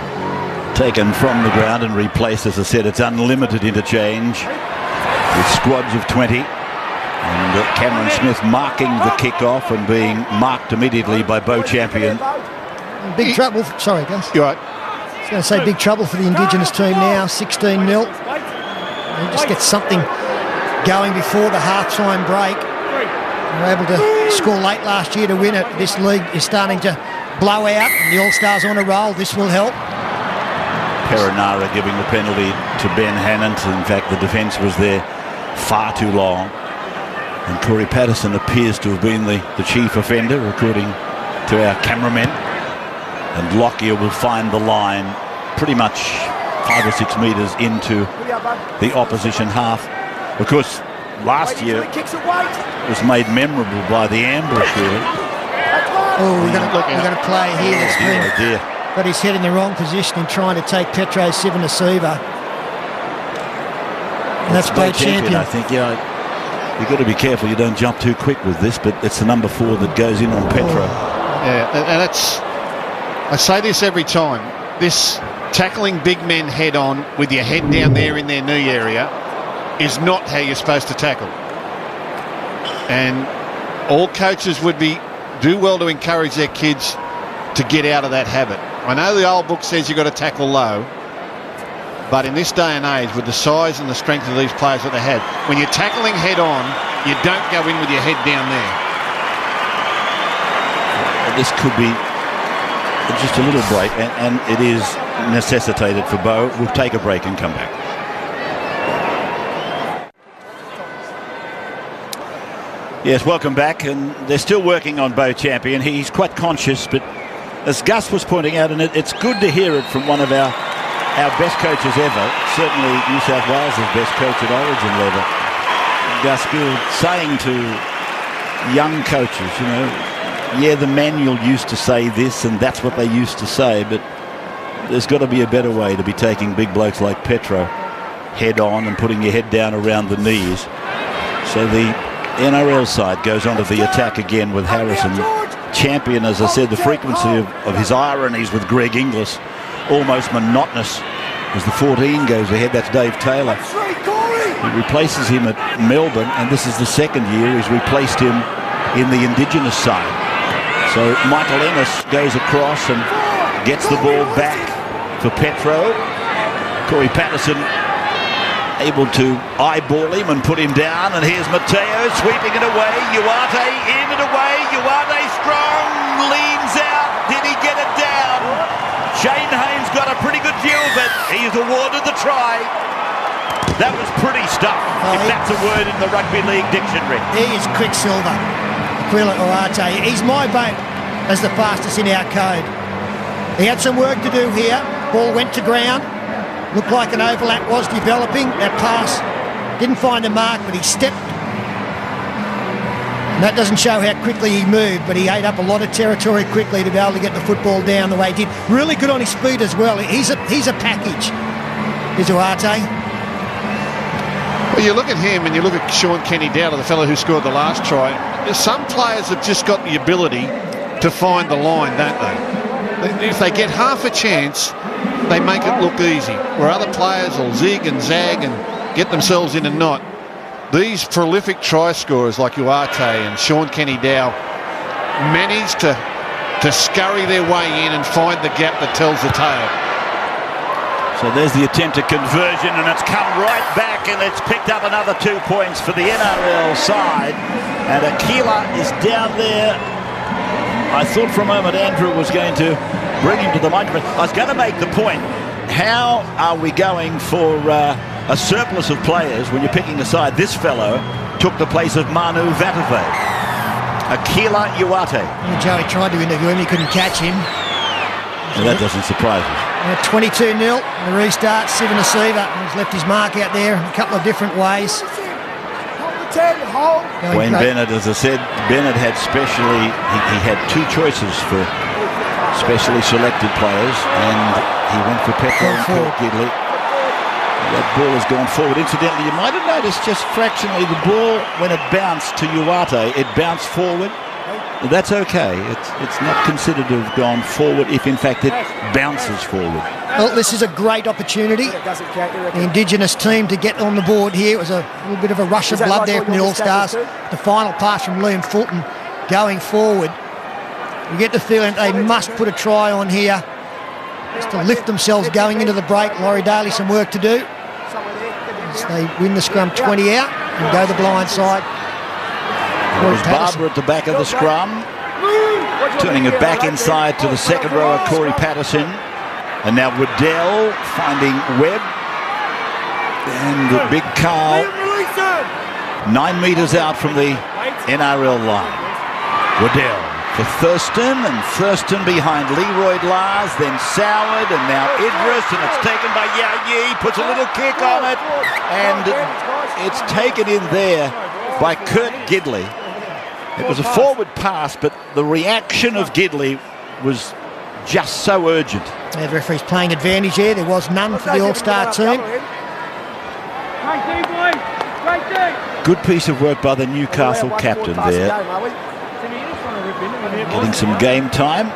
taken from the ground and replaced. As I said, it's unlimited interchange with squads of 20, and Cameron Smith marking the kick-off and being marked immediately by Bo Champion. Big trouble. Sorry, guys. You're right. I was going to say big trouble for the Indigenous team now. 16-0. They just get something going before the half-time break. They were able to score late last year to win it. This league is starting to blow out. The All Stars on a roll. This will help. Perinara giving the penalty to Ben Hannant. In fact, the defence was there far too long. And Corey Patterson appears to have been the chief offender, according to our cameramen. And Lockyer will find the line pretty much 5 or 6 metres into the opposition half. Of course, last year it was made memorable by the ambush, really. Oh, we're going to play here. Oh dear. Got his head in the wrong position in trying to take Petro Sivanasiva. And that's Bo Champion. I think, yeah, you've got to be careful you don't jump too quick with this, but it's the number 4 that goes in on Petro. Yeah, and I say this every time. This tackling big men head on with your head down there in their knee area is not how you're supposed to tackle. And all coaches would do well to encourage their kids to get out of that habit. I know the old book says you've got to tackle low, but in this day and age, with the size and the strength of these players that they have, when you're tackling head on, you don't go in with your head down there. This could be just a little break, and it is necessitated for Bo. We'll take a break and come back. Yes, welcome back, and they're still working on Bo Champion. He's quite conscious, but as Gus was pointing out, and it's good to hear it from one of our best coaches ever, certainly New South Wales' best coach at Origin level, Gus Gould, saying to young coaches, you know, yeah, the manual used to say this and that's what they used to say, but there's got to be a better way to be taking big blokes like Petro head on and putting your head down around the knees. So the NRL side goes on to the attack again with Harrison. Champion, as I said, the frequency of his ironies with Greg Inglis almost monotonous as the 14 goes ahead. That's Dave Taylor. He replaces him at Melbourne, and this is the second year he's replaced him in the Indigenous side. So Michael Ennis goes across and gets the ball back for Petro. Corey Patterson able to eyeball him and put him down, and here's Matteo sweeping it away. Uarte in and away. Uarte strong, leans out. Did he get it down? Shane Haynes got a pretty good view of it. He's awarded the try. That was pretty stuff, if that's a word in the rugby league dictionary. He is Quicksilver, Aquila Uate. He's my vote as the fastest in our code. He had some work to do here. Ball went to ground. Looked like an overlap was developing. That pass didn't find the mark, but he stepped. And that doesn't show how quickly he moved, but he ate up a lot of territory quickly to be able to get the football down the way he did. Really good on his speed as well. He's a package, is Uate. Well, you look at him and you look at Sean Kenny Dowler, the fellow who scored the last try. Some players have just got the ability to find the line, don't they? If they get half a chance, they make it look easy. Where other players will zig and zag and get themselves in a knot. These prolific try scorers like Uate and Sean Kenny Dow manage to scurry their way in and find the gap that tells the tale. So there's the attempted conversion, and it's come right back, and it's picked up another 2 points for the NRL side. And Aquila is down there. I thought for a moment Andrew was going to bring him to the microphone. I was going to make the point, how are we going for a surplus of players when you're picking a side? This fellow took the place of Manu Vatave. Aquila Uate. Joey tried to interview him, he couldn't catch him. Well, that doesn't surprise us. 22-0, the restart. Sivanasiva has left his mark out there in a couple of different ways. Wayne Bennett, as I said, Bennett had he had two choices for specially selected players, and he went for Petro and Port Gidley. That ball has gone forward. Incidentally, you might have noticed just fractionally the ball, when it bounced to Uate, it bounced forward. That's okay. It's not considered to have gone forward if, in fact, it bounces forward. Well, this is a great opportunity. The Indigenous team to get on the board here. It was a little bit of a rush of blood there from the All Stars. The final pass from Liam Fulton going forward. You get the feeling they must put a try on here just to lift themselves going into the break. Laurie Daly some work to do. As they win the scrum 20 out and go the blind side. It was Barber at the back of the scrum, turning it back inside to the second rower, Corey Patterson. And now Waddell finding Webb. And the big Carl, 9 metres out from the NRL line. Waddell for Thurston, and Thurston behind Leroy Lars, then Soward, and now Idris, and it's taken by Yayi, puts a little kick on it, and it's taken in there by Kurt Gidley. It was a forward pass, but the reaction of Gidley was just so urgent. Yeah, the referee's playing advantage here. There was none for the All-Star team. Good piece of work by the Newcastle captain there. Getting some game time.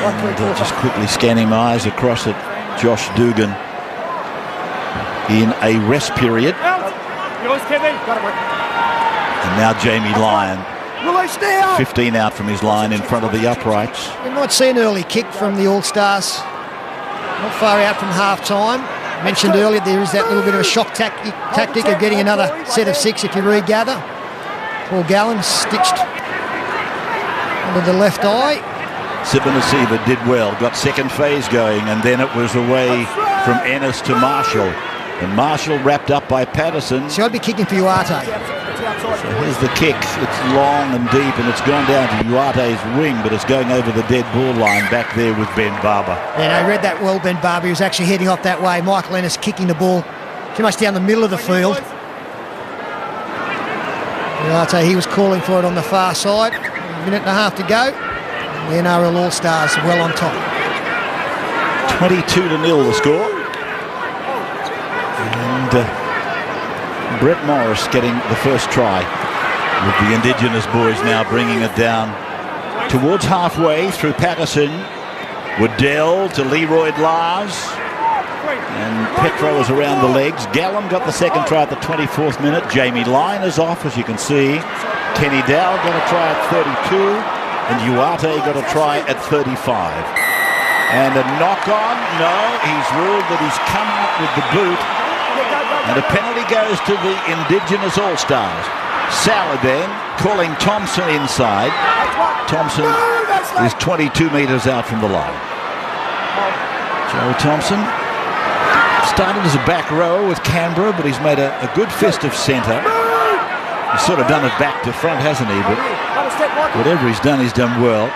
And just quickly scanning my eyes across at Josh Dugan in a rest period. And now Jamie Lyon, 15 out from his line in front of the uprights. We might see an early kick from the All-Stars. Not far out from half-time. Mentioned earlier there is that little bit of a shock tactic of getting another set of 6 if you regather. Paul Gallen stitched under the left eye. Sivanasiva did well, got second phase going, and then it was away from Ennis to Marshall. And Marshall wrapped up by Patterson. So I'd be kicking for Uate. So here's the kick. It's long and deep, and it's gone down to Uate's wing, but it's going over the dead ball line back there with Ben Barber. And I read that well, Ben Barber. He was actually heading off that way. Michael Ennis kicking the ball too much down the middle of the field. Uate, he was calling for it on the far side. A minute and a half to go. The NRL All Stars well on top. 22-0 the score. And Brett Morris getting the first try, with the Indigenous boys now bringing it down towards halfway through Patterson. Waddell to Leroy Lars, and Petro is around the legs. Gallum got the second try at the 24th minute. Jamie Lyon is off, as you can see. Kenny Dow got a try at 32, and Uate got a try at 35. And a knock on, no, he's ruled that he's come up with the boot. And a penalty goes to the Indigenous All Stars. Sauer then calling Thompson inside. Thompson is 22 metres out from the line. Joe Thompson started as a back row with Canberra, but he's made a good fist of centre. He's sort of done it back to front, hasn't he? But whatever he's done well.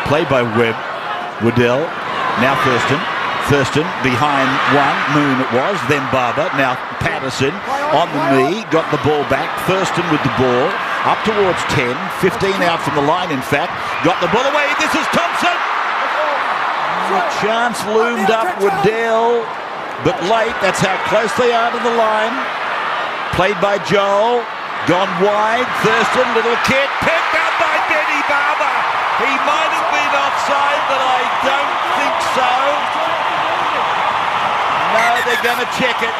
Played by Waddell. Now Thurston behind one. Moon it was. Then Barber. Now Patterson on the knee. Got the ball back. Thurston with the ball. Up towards 10. 15 out from the line, in fact. Got the ball away. This is Thompson. A chance loomed up. Waddell. But late. That's how close they are to the line. Played by Joel. Gone wide. Thurston. Little kick. Picked up by Benny Barber. He might have been offside, but I don't think so. No, they're going to check it.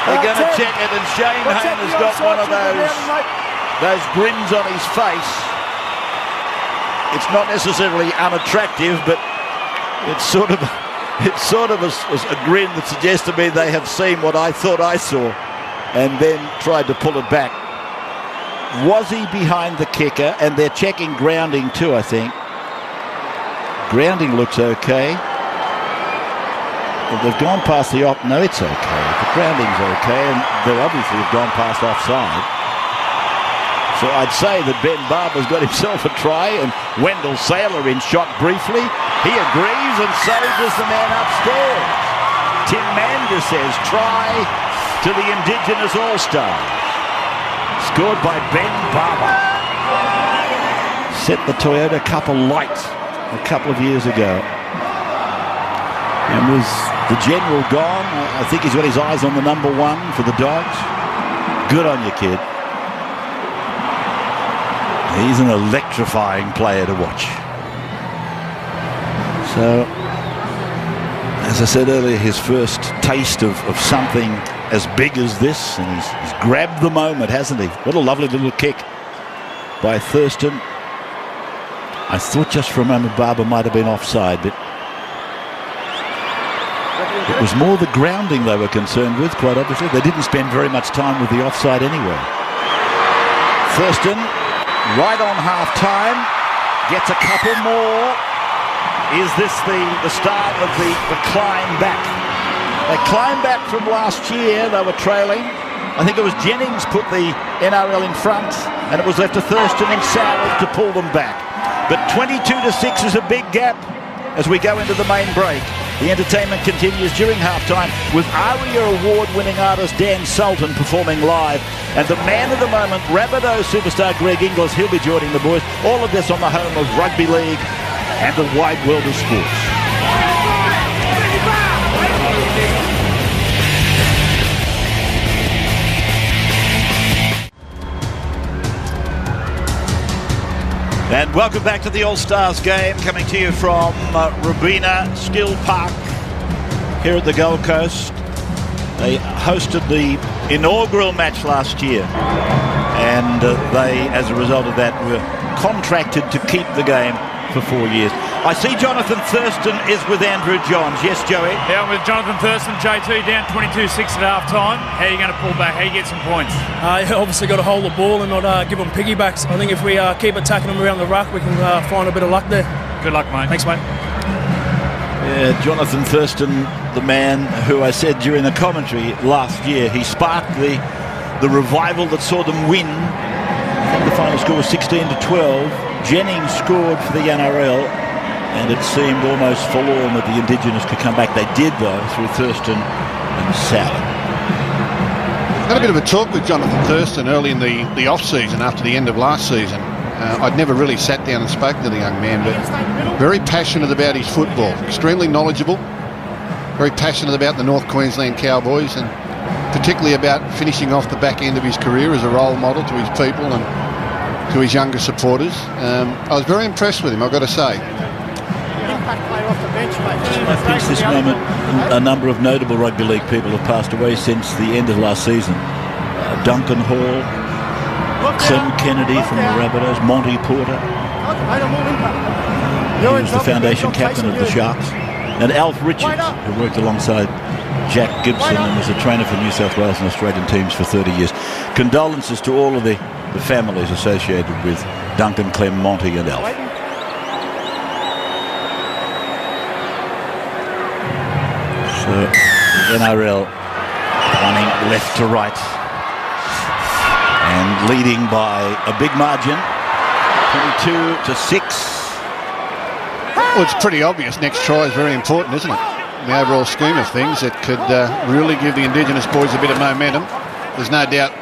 They're going to check it, and Shane Hayne has got one of those grins on his face. It's not necessarily unattractive, but it's sort of a grin that suggests to me they have seen what I thought I saw and then tried to pull it back. Was he behind the kicker? And they're checking grounding too, I think. Grounding looks okay. Well, they've gone past the off. No, it's okay. The grounding's okay, and they obviously have gone past offside. So I'd say that Ben Barber's got himself a try, and Wendell Saylor in shot briefly. He agrees, and so does the man upstairs. Tim Mander says try to the Indigenous All Stars. Scored by Ben Barber. Set the Toyota Cup alight a couple of years ago. And was the general gone? I think he's got his eyes on the number one for the Dogs. Good on you, kid. He's an electrifying player to watch. So, as I said earlier, his first taste of something as big as this, and he's grabbed the moment, hasn't he? What a lovely little kick by Thurston. I thought just for a moment Barber might have been offside, but it was more the grounding they were concerned with, quite obviously. They didn't spend very much time with the offside anyway. Thurston, right on half-time, gets a couple more. Is this the start of the climb back? They climbed back from last year. They were trailing. I think it was Jennings put the NRL in front, and it was left to Thurston and Sowell to pull them back. But 22-6 is a big gap as we go into the main break. The entertainment continues during halftime with ARIA award-winning artist Dan Sultan performing live, and the man of the moment, Rabbitoh superstar Greg Inglis. He'll be joining the boys. All of this on the home of rugby league and the wide world of sports. And welcome back to the All Stars Game, coming to you from Robina Skill Park here at the Gold Coast. They hosted the inaugural match last year, and they, as a result of that, were contracted to keep the game for 4 years. I see Jonathan Thurston is with Andrew Johns. Yes, Joey? Yeah, I'm with Jonathan Thurston. JT down 22-6 at half-time. How are you going to pull back? How do you get some points? Obviously got to hold the ball and not give them piggybacks. I think if we keep attacking them around the ruck, we can find a bit of luck there. Good luck, mate. Thanks, mate. Yeah, Jonathan Thurston, the man who I said during the commentary last year, he sparked the revival that saw them win. I think the final score was 16-12. Jennings scored for the NRL, and it seemed almost forlorn that the Indigenous could come back. They did, though, through Thurston and Sowell. Had a bit of a talk with Jonathan Thurston early in the off-season after the end of last season. I'd never really sat down and spoken to the young man, but very passionate about his football, extremely knowledgeable, very passionate about the North Queensland Cowboys, and particularly about finishing off the back end of his career as a role model to his people and to his younger supporters. I was very impressed with him, I've got to say. I think this moment a number of notable rugby league people have passed away since the end of last season. Duncan Hall, Clem Kennedy from the Rabbitohs, Monty Porter, he was the foundation captain of the Sharks, and Alf Richards, who worked alongside Jack Gibson and was a trainer for New South Wales and Australian teams for 30 years. Condolences to all of the families associated with Duncan, Clem, Monty and Alf. So NRL running left to right and leading by a big margin, 22-6. Well, it's pretty obvious. Next try is very important, isn't it? In the overall scheme of things, it could really give the Indigenous boys a bit of momentum. There's no doubt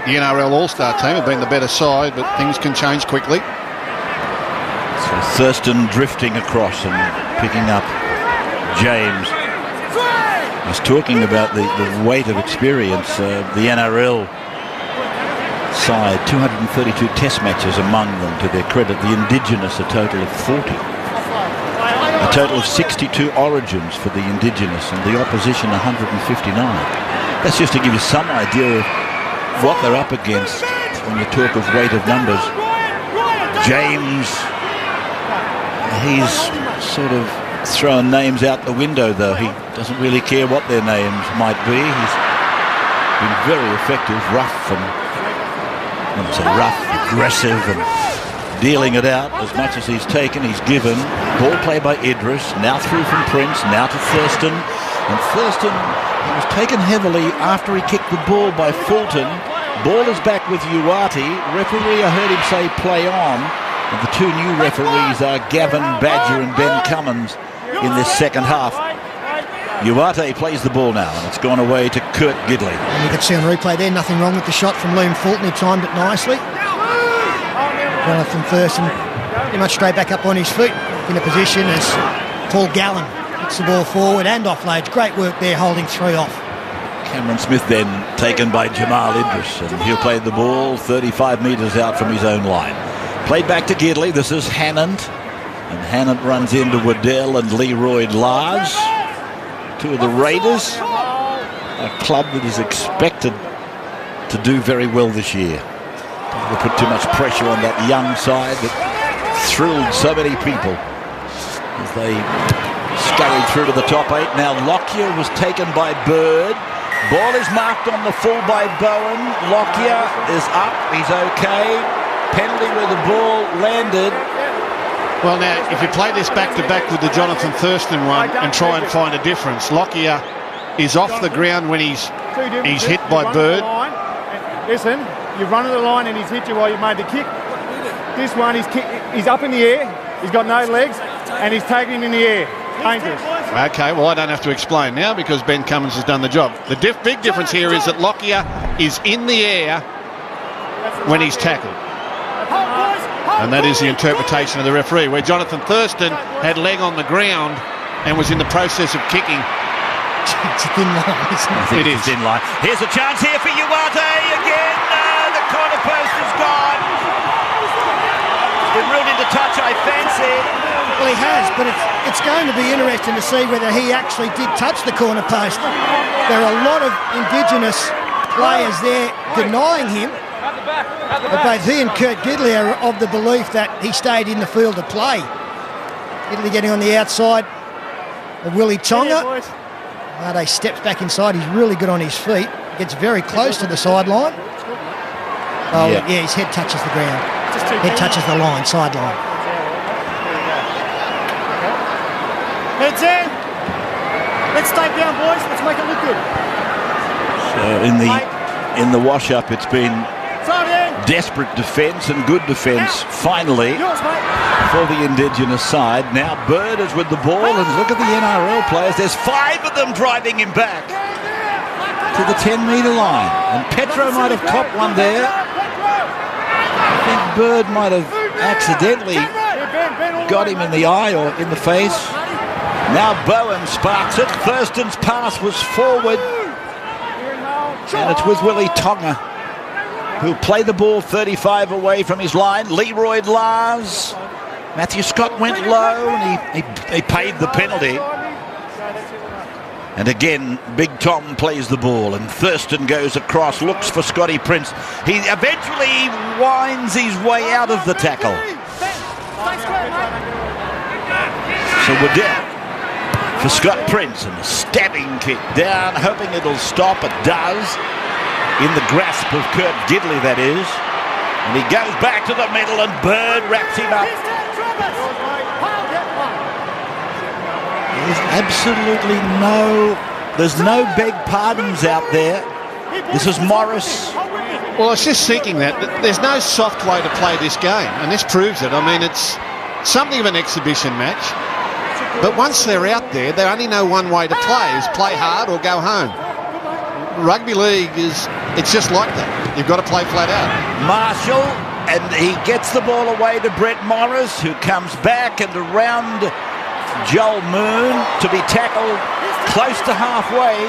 the NRL All Star team have been the better side, but things can change quickly. So Thurston drifting across and picking up James. He's talking about the weight of experience. The NRL side, 232 test matches among them, to their credit. The Indigenous, a total of 40. A total of 62 origins for the Indigenous, and the opposition 159. That's just to give you some idea of what they're up against when you talk of weight of numbers. James, he's sort of throwing names out the window, though. He doesn't really care what their names might be. He's been very effective, aggressive, and dealing it out as much as he's taken, he's given. Ball play by Idris, now through from Prince, now to Thurston. And Thurston, he was taken heavily after he kicked the ball by Fulton. Ball is back with Uwati. Referee, I heard him say play on. And the two new referees are Gavin Badger and Ben Cummins in this second half. Uwati plays the ball now, and it's gone away to Kurt Gidley. And you could see on replay there, nothing wrong with the shot from Liam Fulton. He timed it nicely. Jonathan Thurston pretty much straight back up on his feet in a position as Paul Gallen hits the ball forward and offloads. Great work there, holding three off. Cameron Smith then taken by Jamal Idris, and he'll play the ball 35 metres out from his own line. Played back to Gidley. This is Hannant, and Hannant runs into Waddell and Leroy Lars, two of the Raiders, a club that is expected to do very well this year. They put too much pressure on that young side that thrilled so many people as they scurried through to the top eight. Now Lockyer was taken by Bird. Ball is marked on the full by Bowen. Lockyer is up. He's okay. Penalty where the ball landed. Well, now, if you play this back-to-back with the Jonathan Thurston one and try and find a difference, Lockyer is off the ground when he's hit by Bird. Listen, you've run to the line and he's hit you while you made the kick. This one, he's up in the air, he's got no legs, and he's taking him in the air. Dangerous. Okay, well, I don't have to explain now because Ben Cummins has done the job. The big difference here is that Lockyer is in the air when he's tackled. And that is the interpretation of the referee, where Jonathan Thurston had leg on the ground and was in the process of kicking. It's a thin line, isn't it? It is thin line. Here's a chance here for Uwati again. The corner post is gone. Been ruled into touch, I fancy. Well, he has, but it's going to be interesting to see whether he actually did touch the corner post. There are a lot of Indigenous players there denying him. But both he and Kurt Gidley are of the belief that he stayed in the field of play. Gidley getting on the outside of Willie Tonga. Made steps back inside. He's really good on his feet. Gets very close to the sideline. Oh, yeah, his head touches the ground. Head touches the line, sideline. Heads in. Let's stay down, boys. Let's make it look good. So in the wash-up, it's been desperate defence and good defence, finally, for the Indigenous side. Now Bird is with the ball, and look at the NRL players. There's 5 of them driving him back to the 10-metre line. And Petro might have copped one there. I think Bird might have accidentally got him in the eye or in the face. Now Bowen sparks it. Thurston's pass was forward, and it's with Willie Tonga, who'll play the ball 35 away from his line. Leroy Lars. Matthew Scott went low and he paid the penalty. And again, Big Tom plays the ball, and Thurston goes across, looks for Scotty Prince. He eventually winds his way out of the tackle. So Waddell for Scott Prince, and a stabbing kick down, hoping it'll stop. It does. In the grasp of Kurt Gidley, that is. And he goes back to the middle, and Bird wraps him up. There's absolutely there's no beg pardons out there. This is Morris. Well, it's just thinking that there's no soft way to play this game, and this proves it. I mean, it's something of an exhibition match, but once they're out there, they only know one way to play, is play hard or go home. Rugby league it's just like that. You've got to play flat out. Marshall, and he gets the ball away to Brett Morris, who comes back and around Joel Moon to be tackled close to halfway.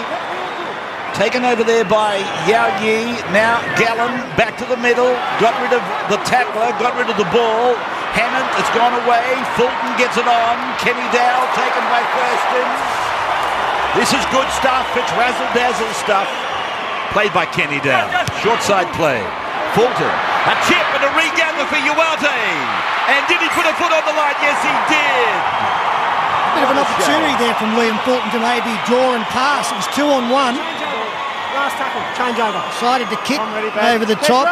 Taken over there by Yao Yi. Now Gallen back to the middle. Got rid of the tackler, got rid of the ball. Hammond, it's gone away. Fulton gets it on. Kenny Dowell taken by Thurston. This is good stuff. It's razzle-dazzle stuff. Played by Kenny Dowell. Short side play. Fulton. A chip and a regather for Uwate. And did he put a foot on the line? Yes, he did. Bit of an opportunity there from Liam Fulton to maybe draw and pass. It was 2-on-1. Last tackle, change over. Decided to kick over the top.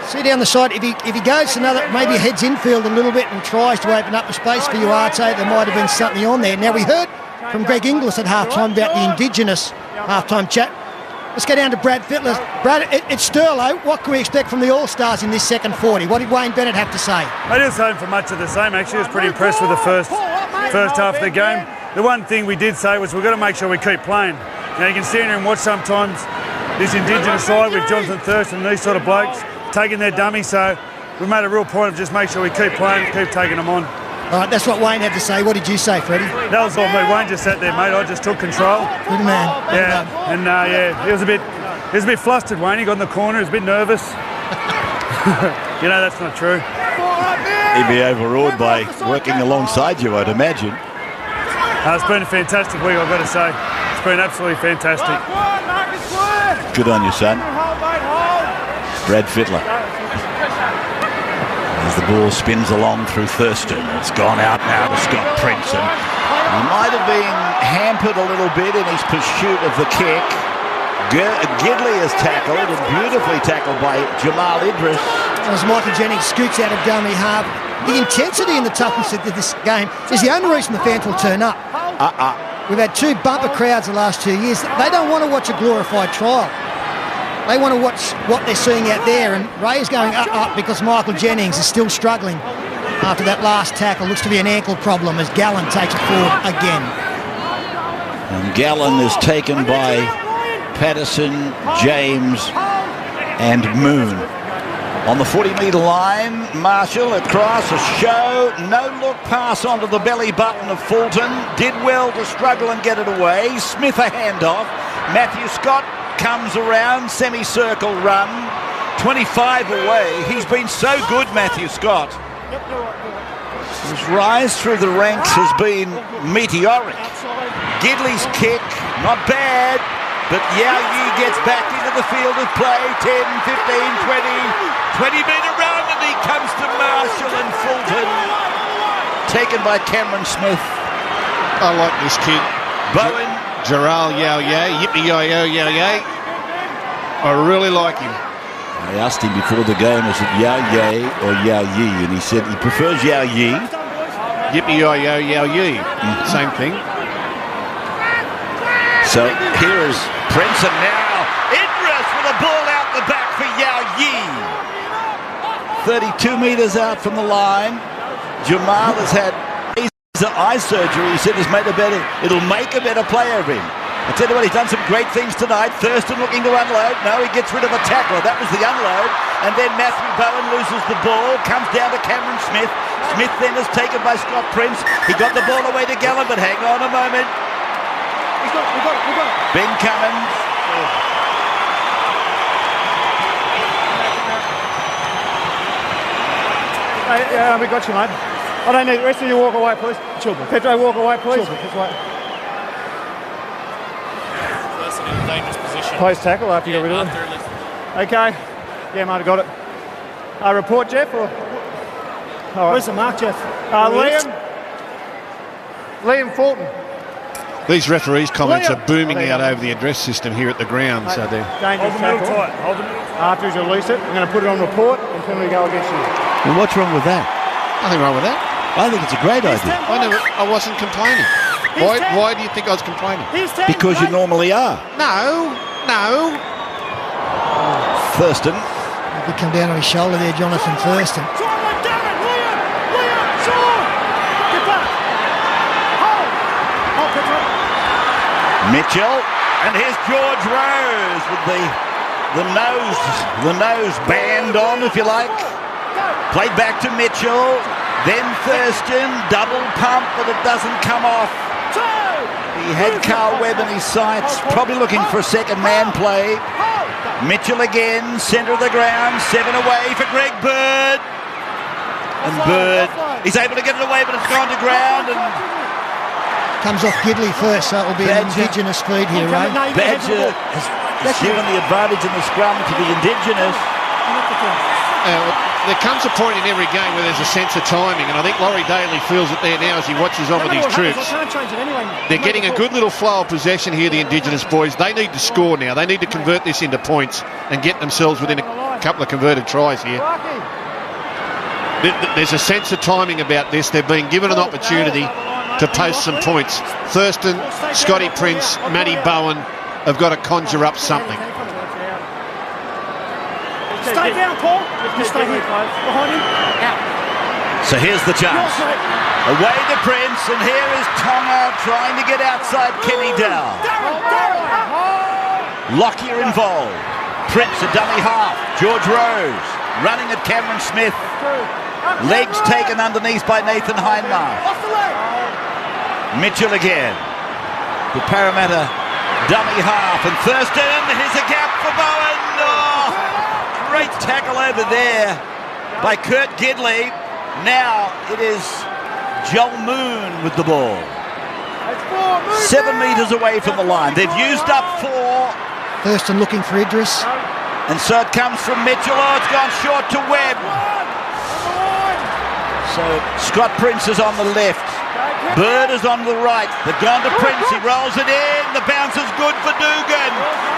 See down the side. If he goes to another, maybe heads infield a little bit and tries to open up the space for Uwate, there might have been something on there. Now we heard from Greg Inglis at halftime about the Indigenous halftime chat. Let's go down to Brad Fittler. Brad, it's Sterlo. What can we expect from the All Stars in this second 40? What did Wayne Bennett have to say? I didn't say him for much of the same, actually. I was pretty impressed with the first half of the game. The one thing we did say was we've got to make sure we keep playing. Now, you can sit here and watch sometimes this Indigenous side with Jonathan Thurston and these sort of blokes taking their dummy, so we made a real point of just make sure we keep playing, keep taking them on. All right, that's what Wayne had to say. What did you say, Freddie? That was all me. Wayne just sat there, mate. I just took control. Good man. Yeah, and he was a bit flustered, Wayne. He got in the corner. He was a bit nervous. You know, that's not true. He'd be overawed by working alongside you, I'd imagine. It's been a fantastic week, I've got to say. It's been absolutely fantastic. Good on you, son. Brad Fittler. As the ball spins along through Thurston, it's gone out now to Scott Prince. And he might have been hampered a little bit in his pursuit of the kick. Gidley is tackled, and beautifully tackled by Jamal Idris. As Michael Jennings scoots out of dummy half, the intensity and the toughness of this game is the only reason the fans will turn up. We've had two bumper crowds the last 2 years. They don't want to watch a glorified trial. They want to watch what they're seeing out there, and Ray's going up because Michael Jennings is still struggling after that last tackle. Looks to be an ankle problem as Gallen takes it forward again. And Gallen is taken by Patterson, James and Moon. On the 40-metre line, Marshall across a show, no-look pass onto the belly button of Fulton. Did well to struggle and get it away. Smith a handoff. Matthew Scott comes around, semicircle run, 25 away. He's been so good, Matthew Scott. His rise through the ranks has been meteoric. Gidley's kick, not bad, but Yao Yi gets back into the field of play. 10, 15, 20-metre run, and he comes to Marshall and Fulton. Taken by Cameron Smith. I like this kid. Bowen. Gerald Yao Yay, yippee-yo-yo Yao Yay. I really like him. I asked him before the game, is it Yao Ye or Yao Yi? And he said he prefers Yao Yi. Yippee-yo-yo Yao Yi. Same thing. So here is Prince, and now Idris with a ball out the back for Yao Yi. 32 metres out from the line. Jamal has had eye surgery. He said it'll make a better player of him. I tell you what, he's done some great things tonight. Thurston looking to unload. No, he gets rid of a tackler. That was the unload. And then Matthew Bowen loses the ball. Comes down to Cameron Smith. Smith then is taken by Scott Prince. He got the ball away to Gallen, but hang on a moment. We got it. Ben Cummins. Hey, we got you, mate. I don't need the rest of you walk away, please. Children. Pedro, walk away, please. This way. Thurston in a dangerous position. Post tackle after you got rid of it. Okay. Yeah, mate, I got it. Report, Jeff? Or? All right. Where's the mark, Jeff? Liam Fulton. These referees' comments are booming out over the address system here at the ground. So they're dangerous tackle. Hold the middle tight. After he's released it, I'm going to put it on report and penalty go against you. Well, what's wrong with that? Nothing wrong with that. I think it's a great idea. I wasn't complaining. Why do you think I was complaining? Because you normally are. No. Thurston. He come down on his shoulder there, Jonathan Thurston. Mitchell, and here's George Rose with the nose band on, if you like. Played back to Mitchell, then Thurston, double pump, but it doesn't come off. He had Carl Webb in his sights, probably looking for a second man play. Mitchell again, centre of the ground, 7 away for Greg Bird. And Bird, he's able to get it away, but it's gone to ground. And comes off Gidley first, so it will be an Indigenous feed here, right? Badger has given the advantage in the scrum to the Indigenous. There comes a point in every game where there's a sense of timing, and I think Laurie Daly feels it there now as he watches on with his troops. They're getting a good little flow of possession here, the Indigenous boys. They need to score now. They need to convert this into points and get themselves within a couple of converted tries here. There's a sense of timing about this. They've been given an opportunity to post some points. Thurston, Scotty Prince, Matty Bowen have got to conjure up something. Stay down, Paul. You stay here. Behind him. Out. So here's the chance. Away to Prince, and here is Tonga trying to get outside Kenny Dow. Lockyer involved. Prince a dummy half. George Rose running at Cameron Smith. Legs taken underneath by Nathan Hindmarsh. Mitchell again. The Parramatta dummy half, and Thurston, here's a gap for Bowen. Oh, great tackle over there by Kurt Gidley. Now it is Joel Moon with the ball. 7 metres away from the line. They've used up 4. Thurston looking for Idris. And so it comes from Mitchell. Oh, it's gone short to Webb. So Scott Prince is on the left. Bird is on the right. They've gone to Prince. He rolls it in. The bounce is good for Dugan.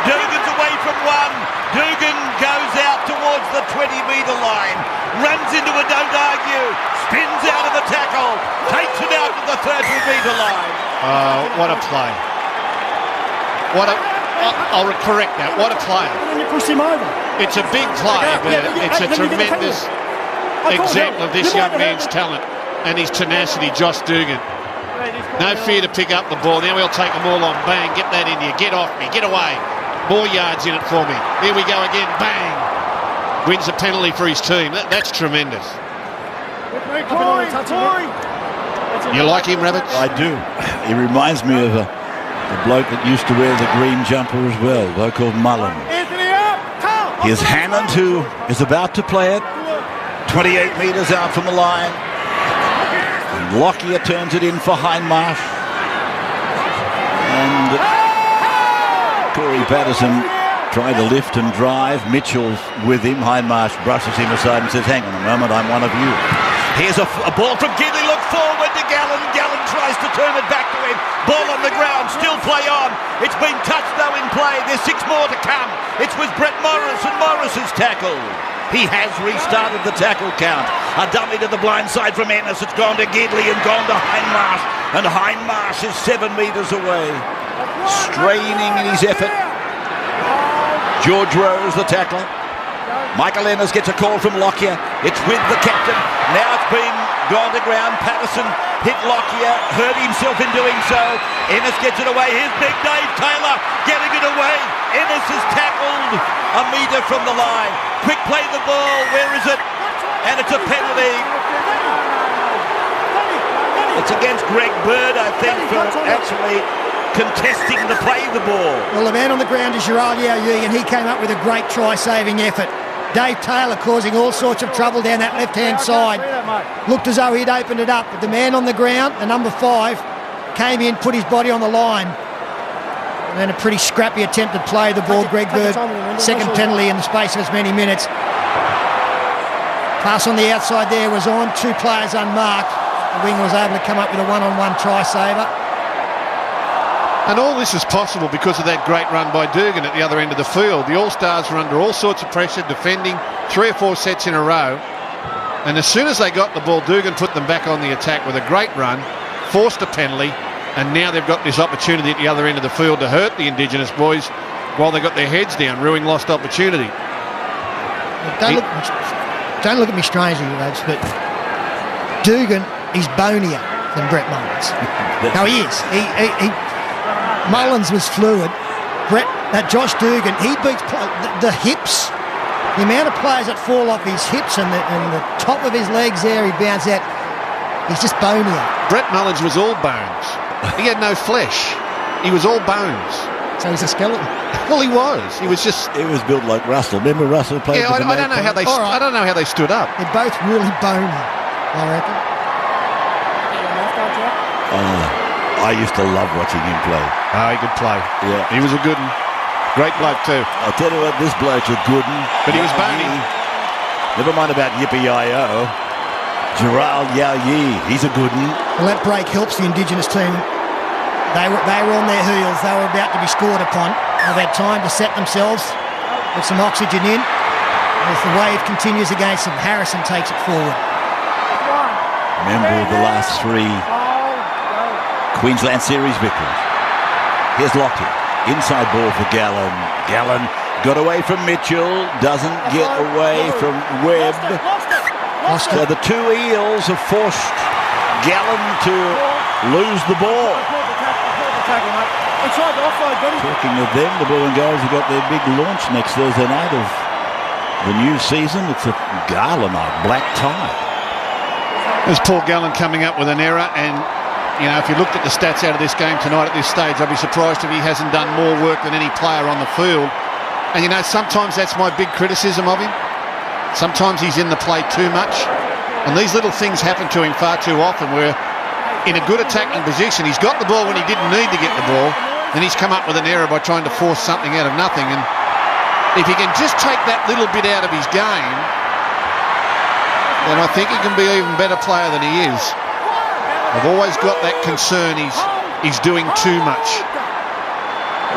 Dugan's away from 1. Dugan goes out towards the 20-metre line. Runs into a don't argue. Spins out of the tackle. Takes it out to the 30-metre line. What a play. I'll correct that. What a play. And you push him over. It's a big play, but it's a tremendous example of this young man's talent and his tenacity, Josh Dugan. No fear to pick up the ball. Now he'll take them all on. Bang, get that in here. Get off me. Get away. More yards in it for me. Here we go again. Bang. Wins a penalty for his team. That's tremendous. You like him, Rabbits? I do. He reminds me of a bloke that used to wear the green jumper as well, a bloke called Mullen. Here's Hannant, who is about to play it. 28 metres out from the line. And Lockyer turns it in for Hindmarsh. And Corey Patterson trying to lift and drive. Mitchell with him. Hindmarsh brushes him aside and says, hang on a moment, I'm one of you. Here's a ball from Gidley. Look forward to Gallen. Gallen tries to turn it back to him. Ball on the ground. Still play on. It's been touched though in play. There's 6 more to come. It's with Brett Morris, and Morris is tackled. He has restarted the tackle count. A dummy to the blind side from Ennis. It's gone to Gidley and gone to Hindmarsh. And Hindmarsh is 7 metres away. Straining in his effort. George Rose, the tackler. Michael Ennis gets a call from Lockyer. It's with the captain. Now it's been gone to ground. Patterson hit Lockyer. Hurt himself in doing so. Ennis gets it away. Here's big Dave Taylor getting it away. Ennis is tackled a metre from the line. Quick play the ball. Where is it? And it's a penalty. It's against Greg Bird, I think, for actually contesting to play the ball. Well, the man on the ground is Gerald Yao Yi, and he came up with a great try-saving effort. Dave Taylor causing all sorts of trouble down that left-hand side. Looked as though he'd opened it up, but the man on the ground, the number 5, came in, put his body on the line. And then a pretty scrappy attempt to play the ball. Greg Bird, second penalty in the space of as many minutes. Pass on the outside there was on. 2 players unmarked. The winger was able to come up with a one-on-one try-saver. And all this is possible because of that great run by Dugan at the other end of the field. The All Stars were under all sorts of pressure, defending 3 or 4 sets in a row. And as soon as they got the ball, Dugan put them back on the attack with a great run, forced a penalty, and now they've got this opportunity at the other end of the field to hurt the Indigenous boys while they got their heads down, ruining lost opportunity. Don't look at me strangely, Rhodes, but Dugan is bonier than Brett Mullins. No, he is. Mullins was fluid. Josh Dugan, he beats the hips. The amount of players that fall off his hips and the top of his legs there, he bounces out. He's just bonier. Brett Mullins was all bones. He had no flesh. He was all bones. So he's a skeleton. Well, he was. He was built like Russell. Remember Russell played? Yeah, I don't know how they. I don't know how they stood up. They're both really bony, I reckon. I used to love watching him play. He could play. Yeah, he was a good one. Great bloke too. I'll tell you what, this bloke's a good one. But he was bony. Never mind about Yippee-yi-o. Gerald Yao-Yi, he's a good one. Well, that break helps the Indigenous team. They were on their heels. They were about to be scored upon. They've had time to set themselves with some oxygen in. As the wave continues against them, Harrison takes it forward. Remember the last 3 Queensland Series victories. Here's Lockyer. Inside ball for Gallen. Gallen got away from Mitchell. Doesn't get away from Webb. So the 2 Eels have forced Gallen to lose the ball. Talking of them, the Blue and Golds have got their big launch next Thursday night of the new season. It's a gala night, black tie. There's Paul Gallen coming up with an error, and you know, if you looked at the stats out of this game tonight at this stage, I'd be surprised if he hasn't done more work than any player on the field. And you know, sometimes that's my big criticism of him. Sometimes he's in the play too much, and these little things happen to him far too often where in a good attacking position, he's got the ball when he didn't need to get the ball, then he's come up with an error by trying to force something out of nothing. And if he can just take that little bit out of his game, then I think he can be an even better player than he is. I've always got that concern he's doing too much.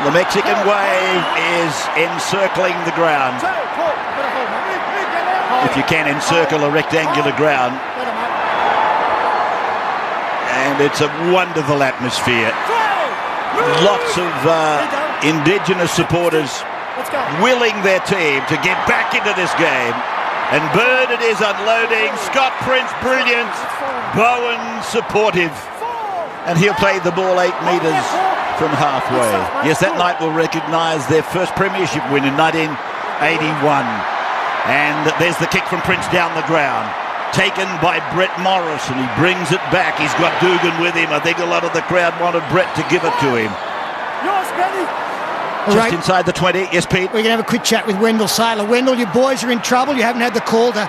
The Mexican wave is encircling the ground. If you can encircle a rectangular ground. And it's a wonderful atmosphere. Lots of Indigenous supporters willing their team to get back into this game. And Bird it is unloading. Scott Prince brilliant. Bowen supportive. And he'll play the ball 8 metres from halfway. Yes, that night will recognise their first premiership win in 1981. And there's the kick from Prince down the ground. Taken by Brett Morris, and he brings it back. He's got Dugan with him. I think a lot of the crowd wanted Brett to give it to him. Just inside the 20. Yes, Pete? We're going to have a quick chat with Wendell Saylor. Wendell, your boys are in trouble. You haven't had the call to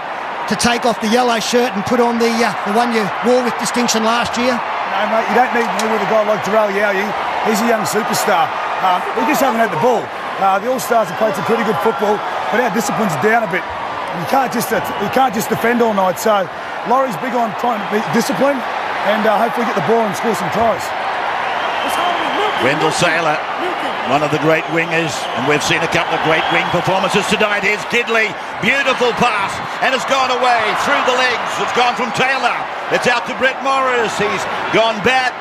take off the yellow shirt and put on the one you wore with distinction last year? No, mate, you don't need me with a guy like Gerald Yao-Yi. He's a young superstar. We just haven't had the ball. The All Stars have played some pretty good football, but our discipline's down a bit. You can't just defend all night. So Laurie's big on trying to be disciplined and hopefully get the ball and score some tries. Wendell Saylor, one of the great wingers, and we've seen a couple of great wing performances tonight. Here's Kidley, beautiful pass, and it's gone away through the legs. It's gone from Taylor. It's out to Brett Morris. He's gone back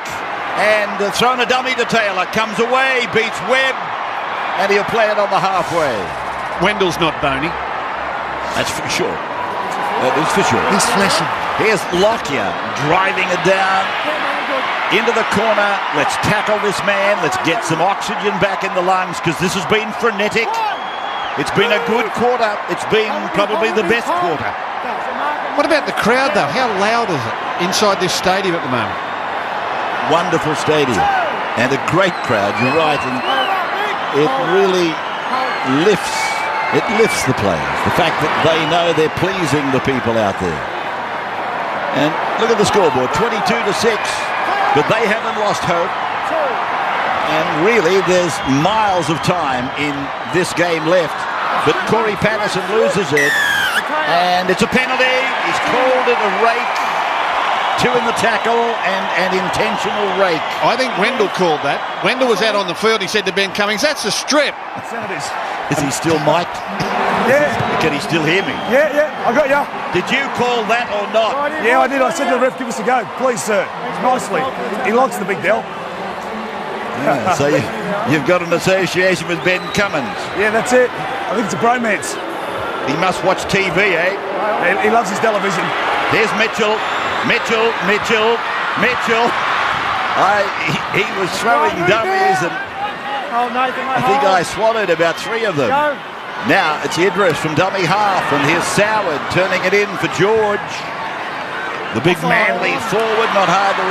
and thrown a dummy to Taylor. Comes away, beats Webb, and he'll play it on the halfway. Wendell's not bony. That's for sure. That is for sure. He's fleshy. Here's Lockyer driving it down into the corner. Let's tackle this man. Let's get some oxygen back in the lungs because this has been frenetic. It's been a good quarter. It's been probably the best quarter. What about the crowd, though? How loud is it inside this stadium at the moment? Wonderful stadium and a great crowd. You're right, and it really lifts. It lifts the players. The fact that they know they're pleasing the people out there. And look at the scoreboard, 22-6. But they haven't lost hope. And really, there's miles of time in this game left. But Corey Patterson loses it. And it's a penalty. He's called it a rake. 2 in the tackle and intentional rake. I think Wendell called that. Wendell was out on the field. He said to Ben Cummings, that's a strip. Is he still mic'd? Yeah. Can he still hear me? Yeah, I got you. Did you call that or not? Yeah, I did. I said to the ref, give us a go. Please, sir. Nicely. He likes the big Dell. Yeah, so you've got an association with Ben Cummins. Yeah, that's it. I think it's a bromance. He must watch TV, eh? He loves his television. There's Mitchell. He was throwing dummies, and I think I swallowed about 3 of them. Now it's Idris from dummy half, and here's Soward turning it in for George. The big manly forward, not hard to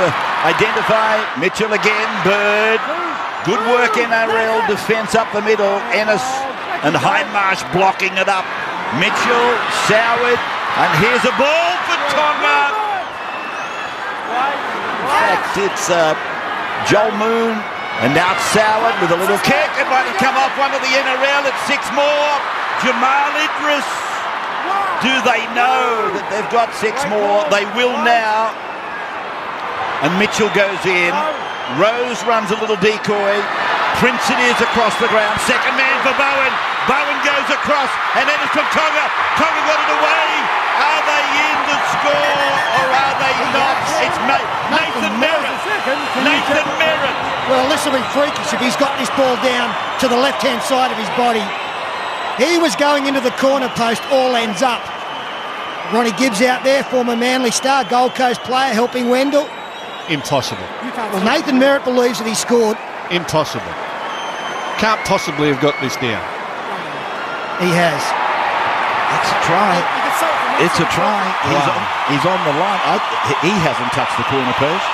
identify. Mitchell again, Bird. Good work NRL defence up the middle. Ennis and Hindmarsh blocking it up. Mitchell, Soward, and here's a ball for Tonga. In fact, it's Joel Moon, and now it's Soward with a little kick. It might have come off one of the NRL. It's 6 more. Jamal Idris. Do they know that they've got 6 more? They will now. And Mitchell goes in. Rose runs a little decoy. Prince it is across the ground. Second man for Bowen. Bowen goes across, and then it's from Tonga. Tonga got it away. Are they in to score, or are they not? It's Nathan Merritt. Nathan Merritt. Well, this will be freakish if he's got this ball down to the left-hand side of his body. He was going into the corner post, all ends up. Ronnie Gibbs out there, former Manly star, Gold Coast player, helping Wendell. Impossible. Well, Nathan Merritt believes that he scored. Impossible. Can't possibly have got this down. He has. It's a try. It's a try. He's on the line. He hasn't touched the corner post.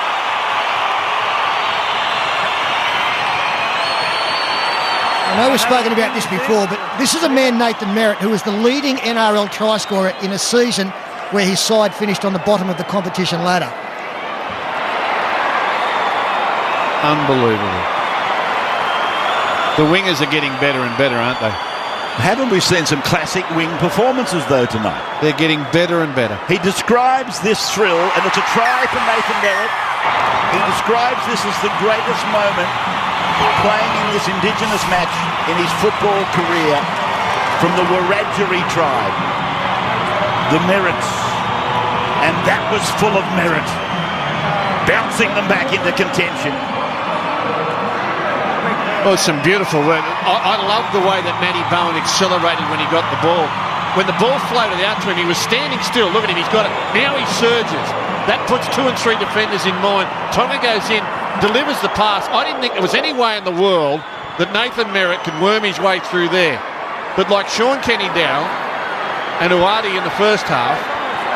I know we've spoken about this before, but this is a man, Nathan Merritt, who was the leading NRL try scorer in a season where his side finished on the bottom of the competition ladder. Unbelievable. The wingers are getting better and better, aren't they? Haven't we seen some classic wing performances, though, tonight? They're getting better and better. He describes this thrill, and it's a try for Nathan Merritt. He describes this as the greatest moment playing in this Indigenous match in his football career from the Wiradjuri tribe, the Merritts. And that was full of merit, bouncing them back into contention. Oh, some beautiful work. I love the way that Matty Bowen accelerated when he got the ball. When the ball floated out to him, he was standing still. Look at him, he's got it. Now he surges. That puts 2 and 3 defenders in mind. Tonga goes in, delivers the pass. I didn't think there was any way in the world that Nathan Merritt could worm his way through there. But like Sean Kenny-Dow and Uadi in the first half,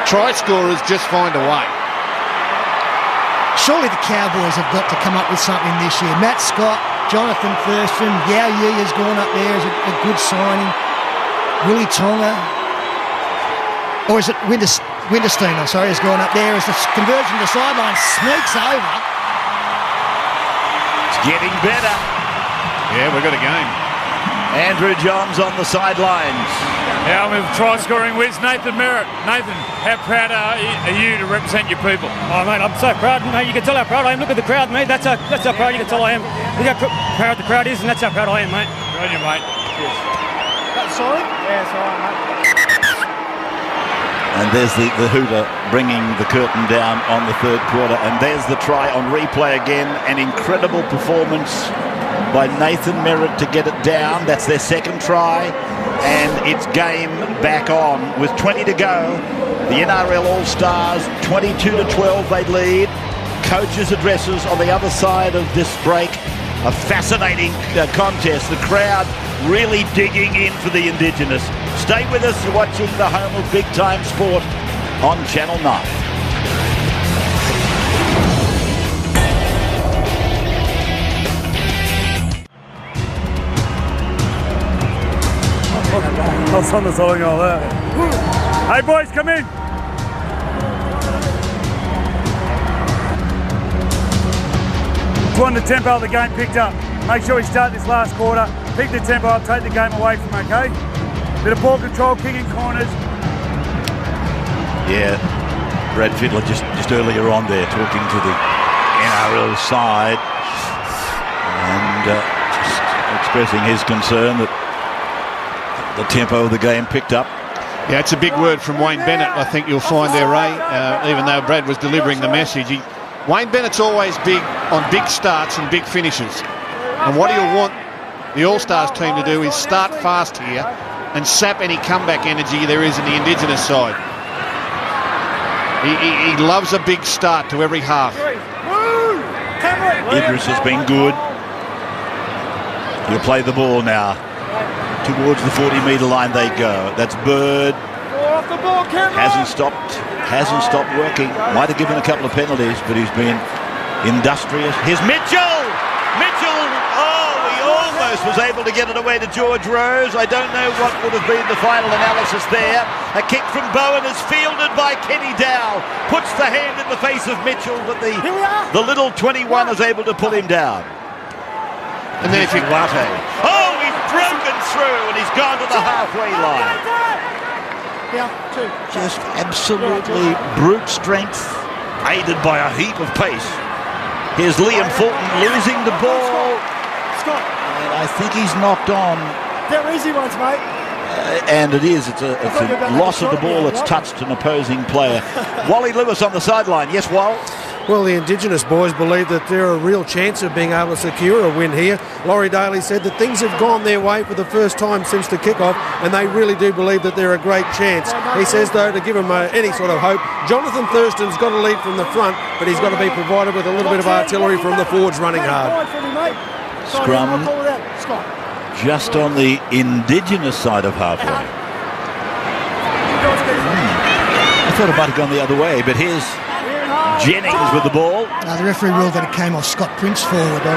try scorers just find a way. Surely the Cowboys have got to come up with something this year. Matt Scott, Jonathan Thurston, Yao Yi has gone up there as a good signing. Willie Tonga, or is it Winterstein, has gone up there as the conversion to the sideline sneaks over. It's getting better. Yeah, we've got a game. Andrew Johns on the sidelines. Now with try-scoring whiz, Nathan Merritt. Nathan, how proud are you to represent your people? Oh, mate, I'm so proud. Mate, you can tell how proud I am. Look at the crowd, mate. That's how proud you can tell I am. Look how proud the crowd is, and that's how proud I am, mate. Good on you, mate. Cheers. That's solid? Yeah, solid, mate. And there's the hooter bringing the curtain down on the third quarter. And there's the try on replay again. An incredible performance by Nathan Merritt to get it down. That's their second try. And it's game back on with 20 to go. The NRL All Stars, 22-12 they lead. Coaches' addresses on the other side of this break. A fascinating contest. The crowd really digging in for the Indigenous. Stay with us. You're watching the home of big time sport on Channel 9. I was on the side all that. Hey boys, come in. Just want the tempo of the game picked up. Make sure we start this last quarter. Pick the tempo up, take the game away from them, okay? Bit of ball control, kicking corners. Yeah, Brad Fiddler just earlier on there talking to the NRL side and just expressing his concern that The tempo of the game picked up. Yeah, it's a big word from Wayne Bennett, I think you'll find there, Ray, even though Brad was delivering the message. Wayne Bennett's always big on big starts and big finishes. And what he'll want the All Stars team to do is start fast here and sap any comeback energy there is in the Indigenous side. He loves a big start to every half. Idris has been good. He'll play the ball now. Towards the 40-metre line they go. That's Bird. Hasn't stopped working. Might have given a couple of penalties, but he's been industrious. Here's Mitchell! Mitchell! Oh, he almost was able to get it away to George Rose. I don't know what would have been the final analysis there. A kick from Bowen is fielded by Kenny Dowell. Puts the hand in the face of Mitchell, but the little 21 is able to pull him down. And then if you... Oh, he's broken through and he's gone to the halfway line. Just absolutely brute strength, aided by a heap of pace. Here's Liam Fulton losing the ball. And I think he's knocked on. They're easy ones, mate. And it is. It's a loss of the ball that's touched an opposing player. Wally Lewis on the sideline. Yes, Wal? Well, the Indigenous boys believe that they're a real chance of being able to secure a win here. Laurie Daly said that things have gone their way for the first time since the kickoff, and they really do believe that they're a great chance. He says, though, to give them any sort of hope, Jonathan Thurston's got a lead from the front, but he's got to be provided with a little bit of artillery from the forwards running hard. Scrum just on the Indigenous side of halfway. I thought it might have gone the other way, but here's Jennings with the ball. The referee ruled that it came off Scott Prince forward. But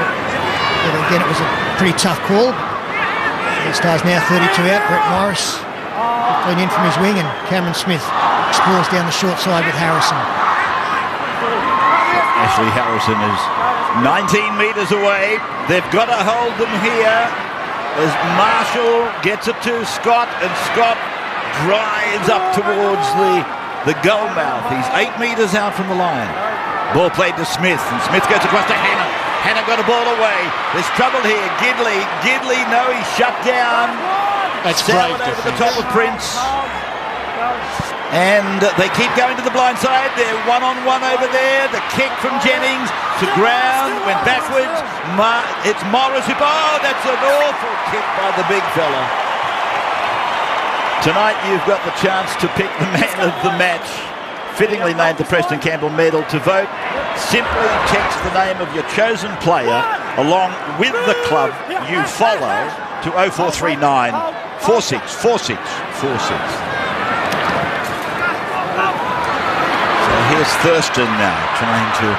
again, it was a pretty tough call. All Stars now 32 out. Brett Morris 15 in from his wing, and Cameron Smith explores down the short side with Harrison. Ashley Harrison is 19 metres away. They've got to hold them here as Marshall gets it to Scott, and Scott drives up towards the goal mouth. He's 8 metres out from the line. Ball played to Smith, and Smith goes across to Hannah. Hannah got a ball away. There's trouble here. Gidley, no, he's shut down. That's great over the top of Prince. And they keep going to the blind side. They're one-on-one over there. The kick from Jennings to ground, went backwards. It's Morris who... Oh, that's an awful kick by the big fella. Tonight you've got the chance to pick the man of the match, fittingly named the Preston Campbell Medal. To vote, simply text the name of your chosen player along with the club you follow to 0439 464646. So here's Thurston now trying to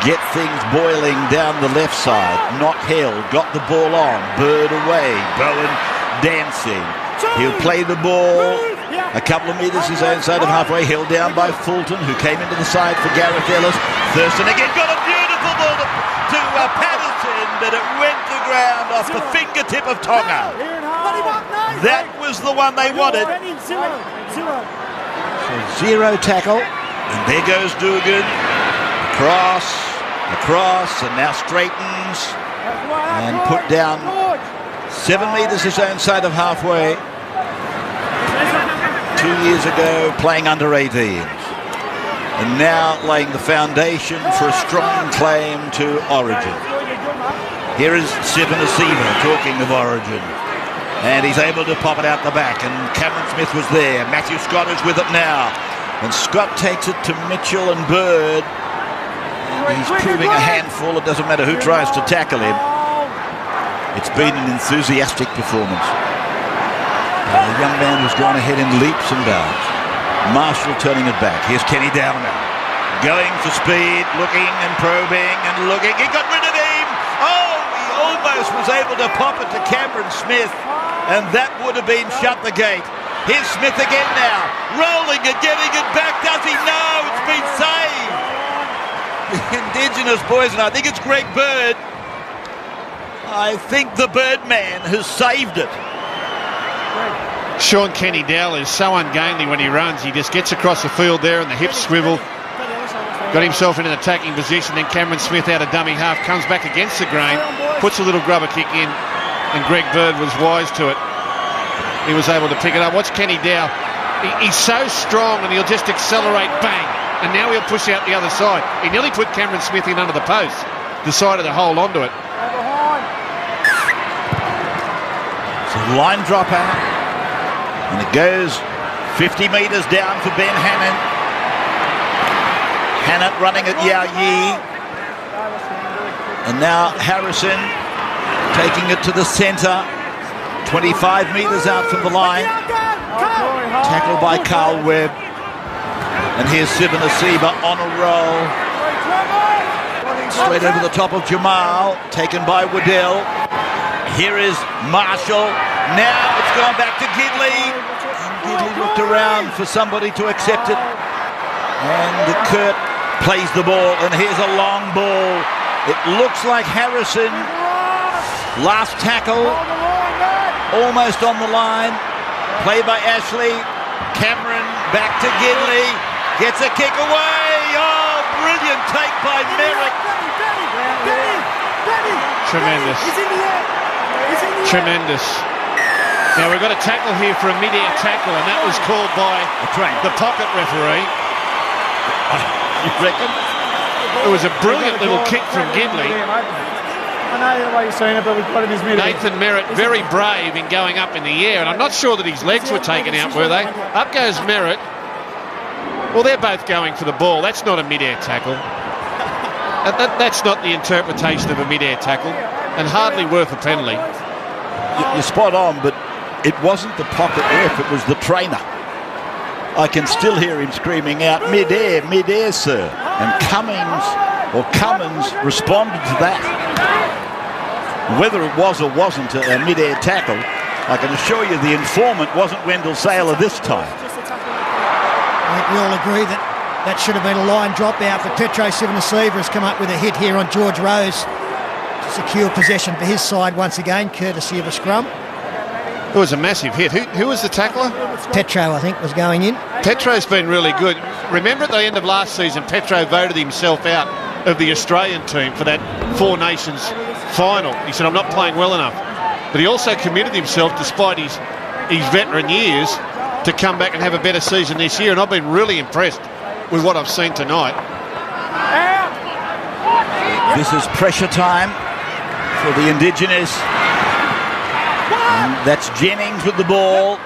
get things boiling down the left side. Not held, got the ball on, Bird away, Bowen dancing. He'll play the ball a couple of metres his own side of halfway, held down by Fulton, who came into the side for Gareth Ellis. Thurston again got a beautiful ball to Patterson, but it went to ground off the fingertip of Tonga. That was the one they wanted. So zero tackle, and there goes Dugan. Across, and now straightens and put down 7 metres his own side of halfway. 2 years ago, playing under 18s. And now laying the foundation for a strong claim to Origin. Here is Sivan Asiva talking of Origin. And he's able to pop it out the back. And Cameron Smith was there. Matthew Scott is with it now. And Scott takes it to Mitchell and Bird. And he's proving a handful. It doesn't matter who tries to tackle him. It's been an enthusiastic performance. A young man who's gone ahead in leaps and bounds. Marshall turning it back. Here's Kenny Downer. Going for speed, looking and probing and looking. He got rid of him. Oh, he almost was able to pop it to Cameron Smith, and that would have been shut the gate. Here's Smith again now. Rolling and getting it back. Does he? No, it's been saved. The Indigenous boys, and I think it's Greg Bird. I think the Birdman has saved it. Sean Kenny Dowell is so ungainly when he runs. He just gets across the field there and the hips swivel. Got himself in an attacking position. Then Cameron Smith out of dummy half comes back against the grain, puts a little grubber kick in, and Greg Bird was wise to it. he was able to pick it up. Watch Kenny Dow. He's so strong and he'll just accelerate, bang. And now he'll push out the other side. He nearly put Cameron Smith in under the post. Decided to hold on to it. It's a line drop out. And it goes 50 metres down for Ben Hannant. Hannant running at Yao Yi. And now Harrison taking it to the centre. 25 metres out from the line. Tackled by Carl Webb. And here's Sivan Asiba on a roll. Straight over the top of Jamal. Taken by Waddell. Here is Marshall. Now it's gone back to Gidley. And Gidley looked around for somebody to accept it. And Kurt plays the ball. And here's a long ball. It looks like Harrison. Last tackle. Almost on the line. Play by Ashley. Cameron back to Gidley. Gets a kick away. Oh, brilliant take by Merrick. Tremendous. Tremendous. Now we've got a tackle here for a mid-air tackle, and that was called by the pocket referee. You reckon? It was a brilliant little kick from Gidley. I know the way you're saying it, but we've got him in his middle. Nathan Merritt, very brave in going up in the air, and I'm not sure that his legs were taken out, were they? Up goes Merritt. Well, they're both going for the ball. That's not a mid-air tackle. That's not the interpretation of a mid-air tackle, and hardly worth a penalty. You're spot on, but it wasn't the pocket ref, it was the trainer. I can still hear him screaming out, mid-air, sir. And Cummins responded to that. Whether it was or wasn't a mid-air tackle, I can assure you the informant wasn't Wendell Saylor this time. I think we all agree that should have been a line drop out, but Petro Sivanasiva has come up with a hit here on George Rose to secure possession for his side once again, courtesy of a scrum. It was a massive hit. Who was the tackler? Petro, I think, was going in. Petro's been really good. Remember at the end of last season, Petro voted himself out of the Australian team for that Four Nations final. He said, I'm not playing well enough. But he also committed himself, despite his veteran years, to come back and have a better season this year. And I've been really impressed with what I've seen tonight. This is pressure time for the Indigenous. And that's Jennings with the ball.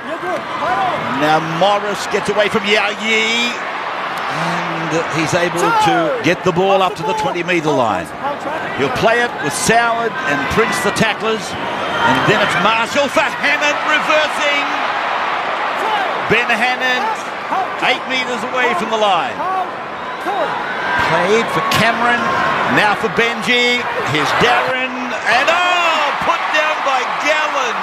Now Morris gets away from Yao Yi. And he's able to get the ball up to the 20-metre line. He'll play it with Soward and Prince, the tacklers. And then it's Marshall for Hannant reversing. Ben Hannant, 8 metres away from the line. Played for Cameron, now for Benji. Here's Darren, and put down by Gallen.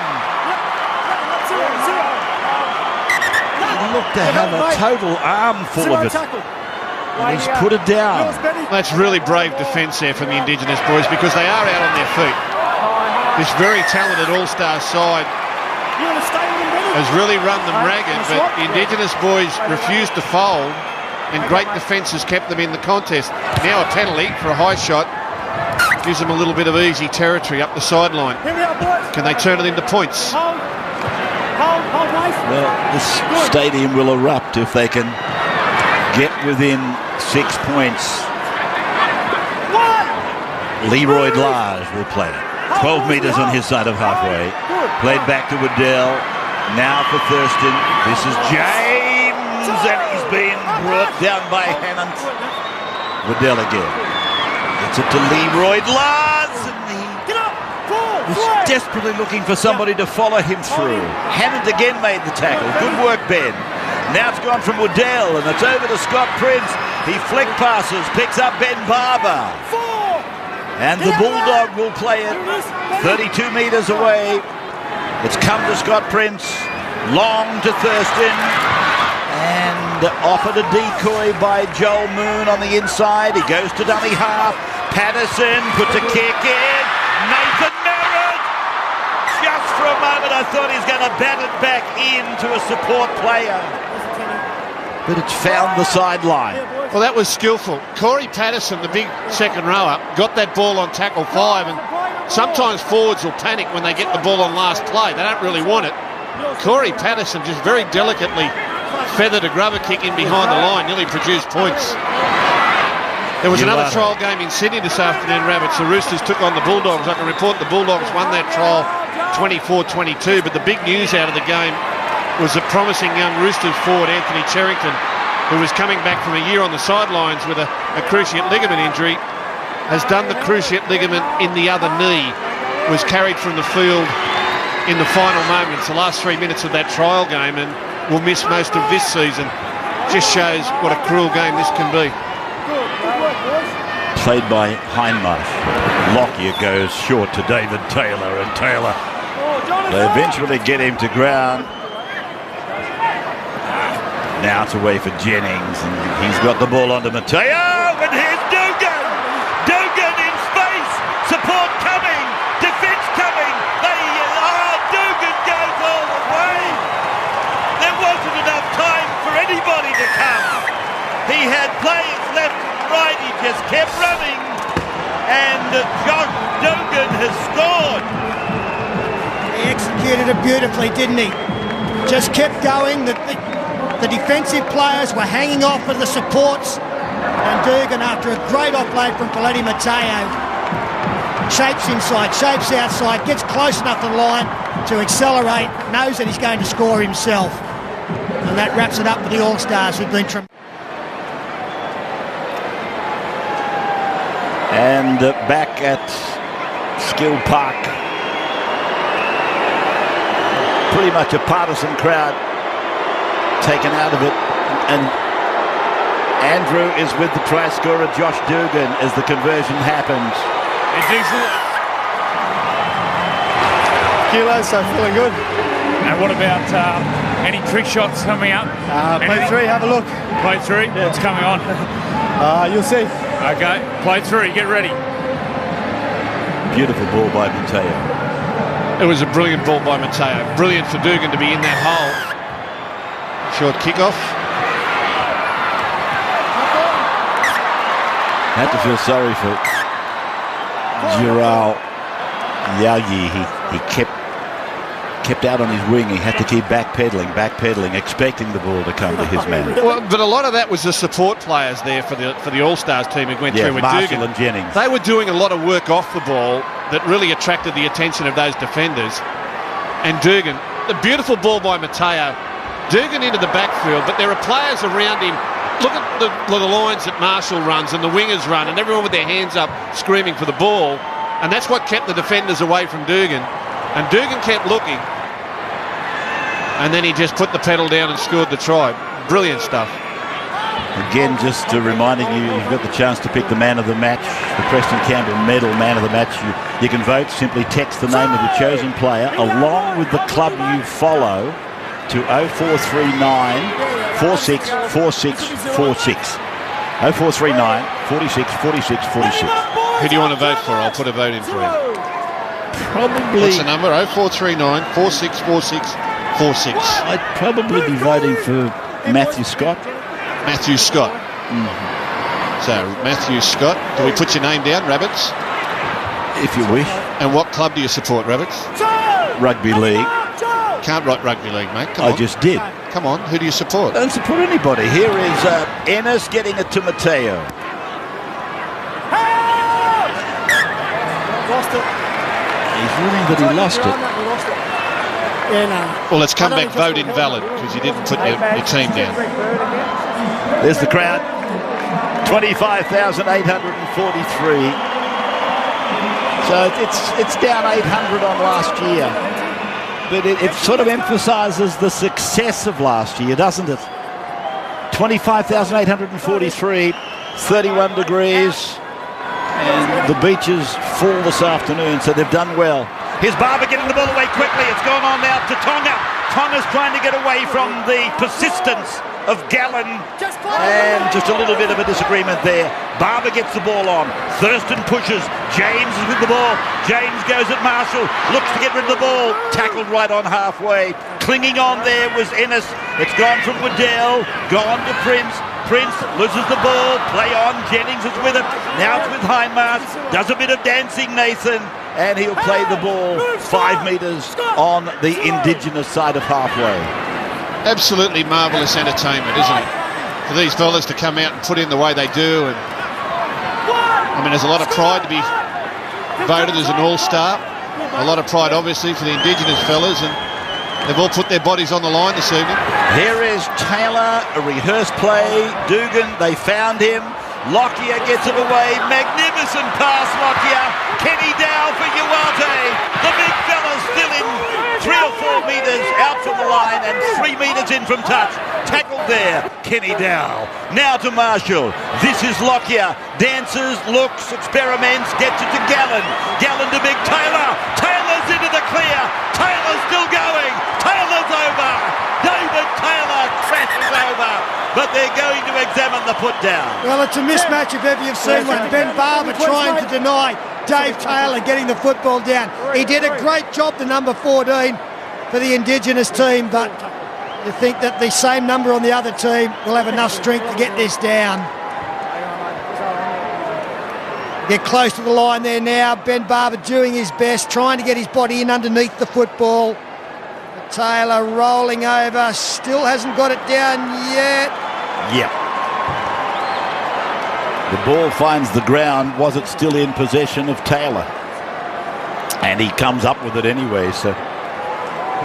He looked to have a total armful of it. And he's put it down. That's really brave defence there from the Indigenous boys, because they are out on their feet. This very talented All Stars side has really run them ragged, but the Indigenous boys refused to fold, and great defence has kept them in the contest. Now a penalty for a high shot gives them a little bit of easy territory up the sideline. Can they turn it into points? Well, this stadium will erupt if they can get within 6 points. Leroy Lage will play it. 12 metres on his side of halfway. Played back to Waddell. Now for Thurston. This is James, and he's been brought down by Hannant. Waddell again. Gets it to Leroy Lage, and he's desperately looking for somebody to follow him through. Hannant again made the tackle. Good work, Ben. Now it's gone from Waddell, and it's over to Scott Prince. He flick passes, picks up Ben Barber. And the Bulldog will play it 32 metres away. It's come to Scott Prince, long to Thurston, and offered a decoy by Joel Moon on the inside. He goes to dummy half. Patterson puts a kick in. Nathan Merritt! Just for a moment I thought he's going to bat it back into a support player. But it's found the sideline. Well, that was skillful. Corey Patterson, the big second rower, got that ball on tackle 5, and sometimes forwards will panic when they get the ball on last play. They don't really want it. Corey Patterson just very delicately feathered a grubber kick in behind the line, nearly produced points. There was another trial game in Sydney this afternoon, Rabbits. The Roosters took on the Bulldogs. I can report the Bulldogs won that trial 24-22, but the big news out of the game was a promising young Roosters forward, Anthony Cherrington, who was coming back from a year on the sidelines with a cruciate ligament injury, has done the cruciate ligament in the other knee, was carried from the field in the final moments, the last 3 minutes of that trial game, and will miss most of this season. Just shows what a cruel game this can be. Played by Hindmarsh. Lockyer goes short to David Taylor, and Taylor, they eventually get him to ground. Now it's away for Jennings, and he's got the ball onto Mateo, and here's Dugan! Dugan in space! Support coming! Defence coming! Dugan goes all the way! There wasn't enough time for anybody to come. He had players left and right, he just kept running, and Josh Dugan has scored. He executed it beautifully, didn't he? Just kept going. The defensive players were hanging off of the supports, and Dugan, after a great offload from Pelletti Mateo, shapes inside, shapes outside, gets close enough to the line to accelerate, knows that he's going to score himself, and that wraps it up for the All Stars, who've been tremendous. And back at Skill Park, pretty much a partisan crowd taken out of it, and Andrew is with the try scorer Josh Dugan as the conversion happens. Kilos, so feeling good. And what about any trick shots coming up? Play 3, have a look. Play 3? Yeah. What's coming on? You'll see. Okay, play 3, get ready. Beautiful ball by Mateo. It was a brilliant ball by Mateo. Brilliant for Dugan to be in that hole. Short kickoff. Had to feel sorry for Giral Yagi. He kept out on his wing. He had to keep backpedaling, expecting the ball to come to his man. Well, but a lot of that was the support players there for the All Stars team who went through with Marshall Dugan. and Jennings. They were doing a lot of work off the ball that really attracted the attention of those defenders. And Dugan, the beautiful ball by Mateo. Dugan into the backfield, but there are players around him. Look at the lines that Marshall runs and the wingers run, and everyone with their hands up screaming for the ball, and that's what kept the defenders away from Dugan. And Dugan kept looking, and then he just put the pedal down and scored the try. Brilliant stuff. Again, just reminding you, you've got the chance to pick the man of the match, the Preston Campbell Medal man of the match. You can vote. Simply text the name of your chosen player along with the club you follow to 0439 46 46 46. 0439 46 46 46. Who do you want to vote for? I'll put a vote in for you. Probably. What's the number? 0439 46 46 46. I'd probably be voting for Matthew Scott. Matthew Scott. Mm-hmm. So, Matthew Scott. Do we put your name down, Rabbits? If you wish. And what club do you support, Rabbits? Rugby League. Can't write Rugby League, mate. Come on. I just did. Come on, who do you support? Don't support anybody. Here is Ennis getting it to Mateo. Lost it. He's ruling that he lost it. Yeah, no. Well, let's come back, vote invalid, because you didn't put your team down. There's the crowd. 25,843. So it's down 800 on last year. But it sort of emphasises the success of last year, doesn't it? 25,843, 31 degrees, and the beaches full this afternoon, so they've done well. Here's Barber getting the ball away quickly. It's gone on now to Tonga. Tonga's trying to get away from the persistence of Gallen, and just a little bit of a disagreement there. Barber gets the ball on. Thurston pushes. James is with the ball. James goes at Marshall. Looks to get rid of the ball. Tackled right on halfway. Clinging on there was Ennis. It's gone from Waddell. Gone to Prince. Prince loses the ball. Play on. Jennings is with it. Now it's with Hindmarsh. Does a bit of dancing, Nathan. and he'll play the ball 5 metres on the Indigenous side of halfway. Absolutely marvellous entertainment, isn't it? For these fellas to come out and put in the way they do. And I mean, there's a lot of pride to be voted as an all-star. A lot of pride, obviously, for the Indigenous fellas, and they've all put their bodies on the line this evening. Here is Taylor, a rehearsed play. Dugan, they found him. Lockyer gets it away. Magnificent pass, Lockyer. Kenny Dow for Uwate. The big fella's still in 3 or 4 metres out from the line and 3 metres in from touch. Tackled there, Kenny Dow. Now to Marshall. This is Lockyer. Dances, looks, experiments, gets it to Gallen. Gallen to Big Taylor. Taylor's into the clear. Taylor's still going. Taylor's over. David Taylor crashes over. But they're going to examine the put down. Well, it's a mismatch if ever you've seen one. Ben Barber trying to deny Dave Taylor getting the football down. He did a great job, the number 14, for the Indigenous team, but you think that the same number on the other team will have enough strength to get this down. Get close to the line there now. Ben Barber doing his best, trying to get his body in underneath the football. Taylor rolling over, still hasn't got it down yet. Yep. The ball finds the ground. Was it still in possession of Taylor? And he comes up with it anyway, so...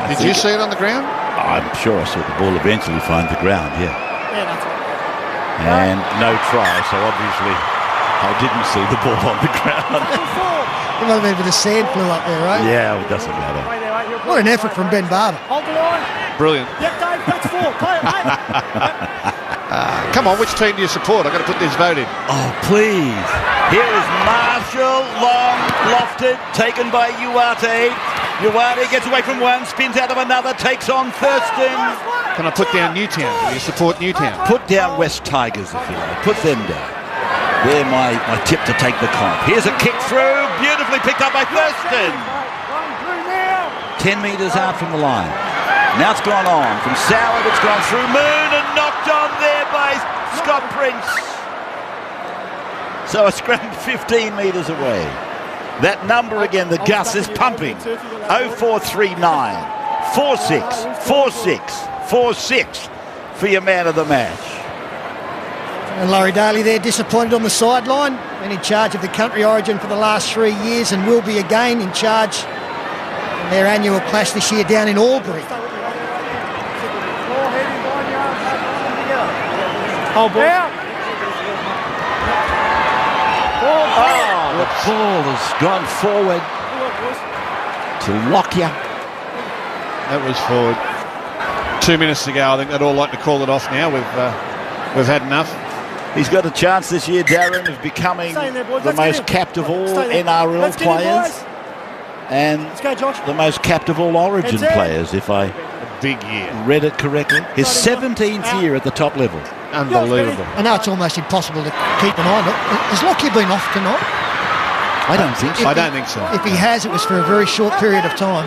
Did you see it on the ground? I'm sure I saw the ball eventually find the ground, yeah. Yeah, that's right. And no try, so obviously I didn't see the ball on the ground. There might have been a bit of sand flew up there, right? Yeah, it doesn't matter. What an effort from Ben Barber. Hold the line. Brilliant. Yep, Dave, that's 4. Play it, mate. Come on, which team do you support? I've got to put this vote in. Oh, please. Here is Marshall, long, lofted, taken by Uwate. Uwate gets away from one, spins out of another, takes on Thurston. Can I put down Newtown? Do you support Newtown? Put down West Tigers, if you like. Put them down. They're my tip to take the comp. Here's a kick through, beautifully picked up by Thurston. 10 metres out from the line. Now it's gone on. From Soward, it's gone through Moon and knocked on there by Scott Prince. So a scrum 15 metres away. That number again, the Gus is pumping. 0439 46 46 46 for your man of the match. And Laurie Daly there, disappointed on the sideline. Been in charge of the country origin for the last 3 years and will be again in charge in their annual clash this year down in Albury. Oh, boy. The ball has gone forward to Lockyer. That was forward 2 minutes ago. I think they'd all like to call it off now. We've had enough. He's got a chance this year, Darren, of becoming the most capped of all NRL players and the most capped of all Origin players, if I big year read it correctly. His 17th year at the top level. Unbelievable. I know it's almost impossible to keep an eye on it. Has Lockyer been off tonight? I don't think so. I don't think so. If he has, it was for a very short period of time.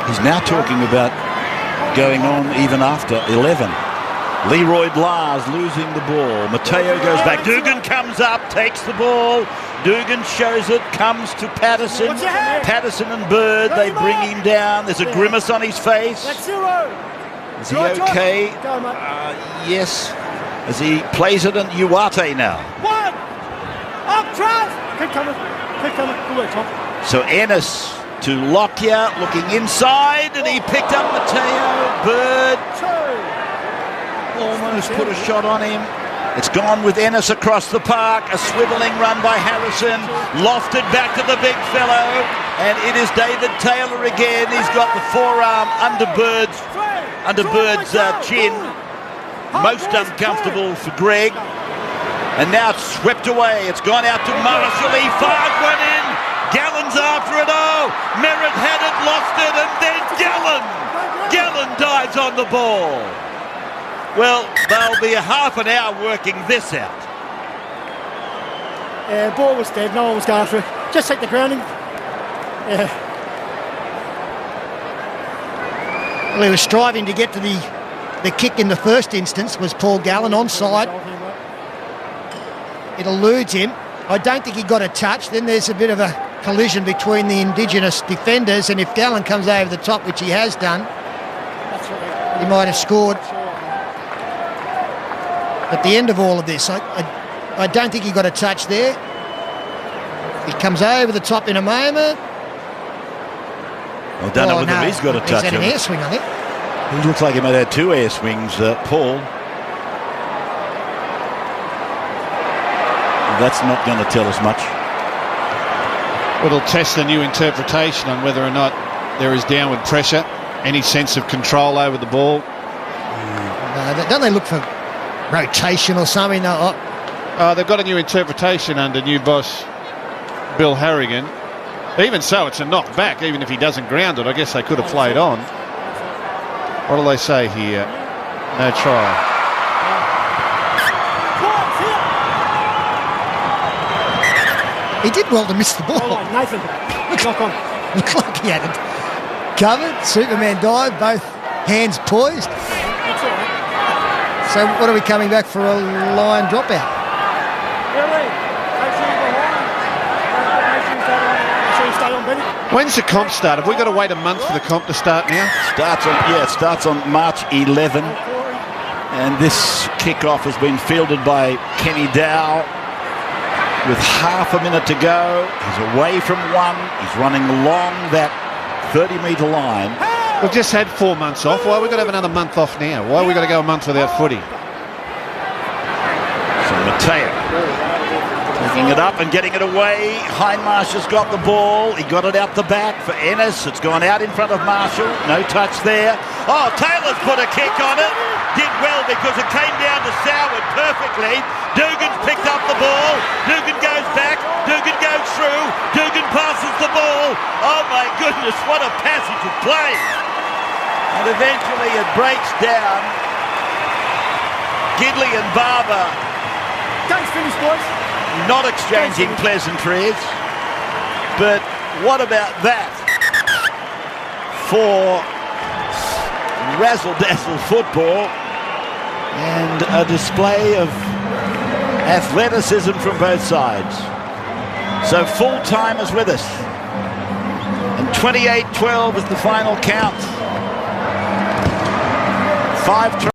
He's now talking about going on even after 11. Leroy Lars losing the ball. Mateo goes back. Dugan comes up, takes the ball. Dugan shows it, comes to Patterson. Patterson and Bird, they bring him down. There's a grimace on his face. Is he okay? Yes. As he plays it on Uwate now. Keep coming. Good work, Tom. So Ennis to Lockyer, looking inside, and he picked up Mateo. Bird almost put a shot on him. It's gone with Ennis across the park. A swivelling run by Harrison. Lofted back to the big fellow. And it is David Taylor again. He's got the forearm under Bird's chin. Most uncomfortable for Greg. And now it's swept away. It's gone out to Marshall. He fired one in. Gallen's after it. Oh, Merritt had it, lost it, and then Gallen dives on the ball. Well, they'll be a half an hour working this out. Yeah, ball was dead. No one was going for it. Just take the grounding. Yeah. Well, he was striving to get to the kick in the first instance. Was Paul Gallen onside? It eludes him. I don't think he got a touch. Then there's a bit of a collision between the Indigenous defenders, and if Gallen comes over the top, which he has done, he might have scored. At the end of all of this, I don't think he got a touch there. He comes over the top in a moment. I don't know whether he's got a touch. He's had an air swing, I think. He looks like he might have had 2 air swings, Paul. That's not going to tell us much. It'll test a new interpretation on whether or not there is downward pressure, any sense of control over the ball. Don't they look for rotation or something? They've got a new interpretation under new boss Bill Harrigan. Even so, it's a knock back, even if he doesn't ground it. I guess they could have played on. What do they say here? No try. He did well to miss the ball. Hold on, Nathan. Knock on. Looked like he had it covered. Superman dive, both hands poised. That's all right. So what are we coming back for a line dropout? Really? Make sure you're behind. Make sure you stay on, Benny. When's the comp start? Have we got to wait a month for the comp to start now? It starts on March 11. And this kickoff has been fielded by Kenny Dow. With half a minute to go, he's away from one. He's running along that 30-metre line. We've just had 4 months off. Why have we got to have another month off now? Why have we got to go a month without footy? So Mateo taking it up and getting it away. Hindmarsh has got the ball. He got it out the back for Ennis. It's gone out in front of Marshall. No touch there. Oh, Taylor's put a kick on it. Did well because it came down to Soward perfectly. Dugan's picked up the ball. Dugan goes back. Dugan goes through. Dugan passes the ball. Oh my goodness, what a passage of play. And eventually it breaks down. Gidley and Barber Game's finished, boys. not exchanging pleasantries. But what about that for razzle-dazzle football and a display of athleticism from both sides. So full time is with us. And 28-12 is the final count. 5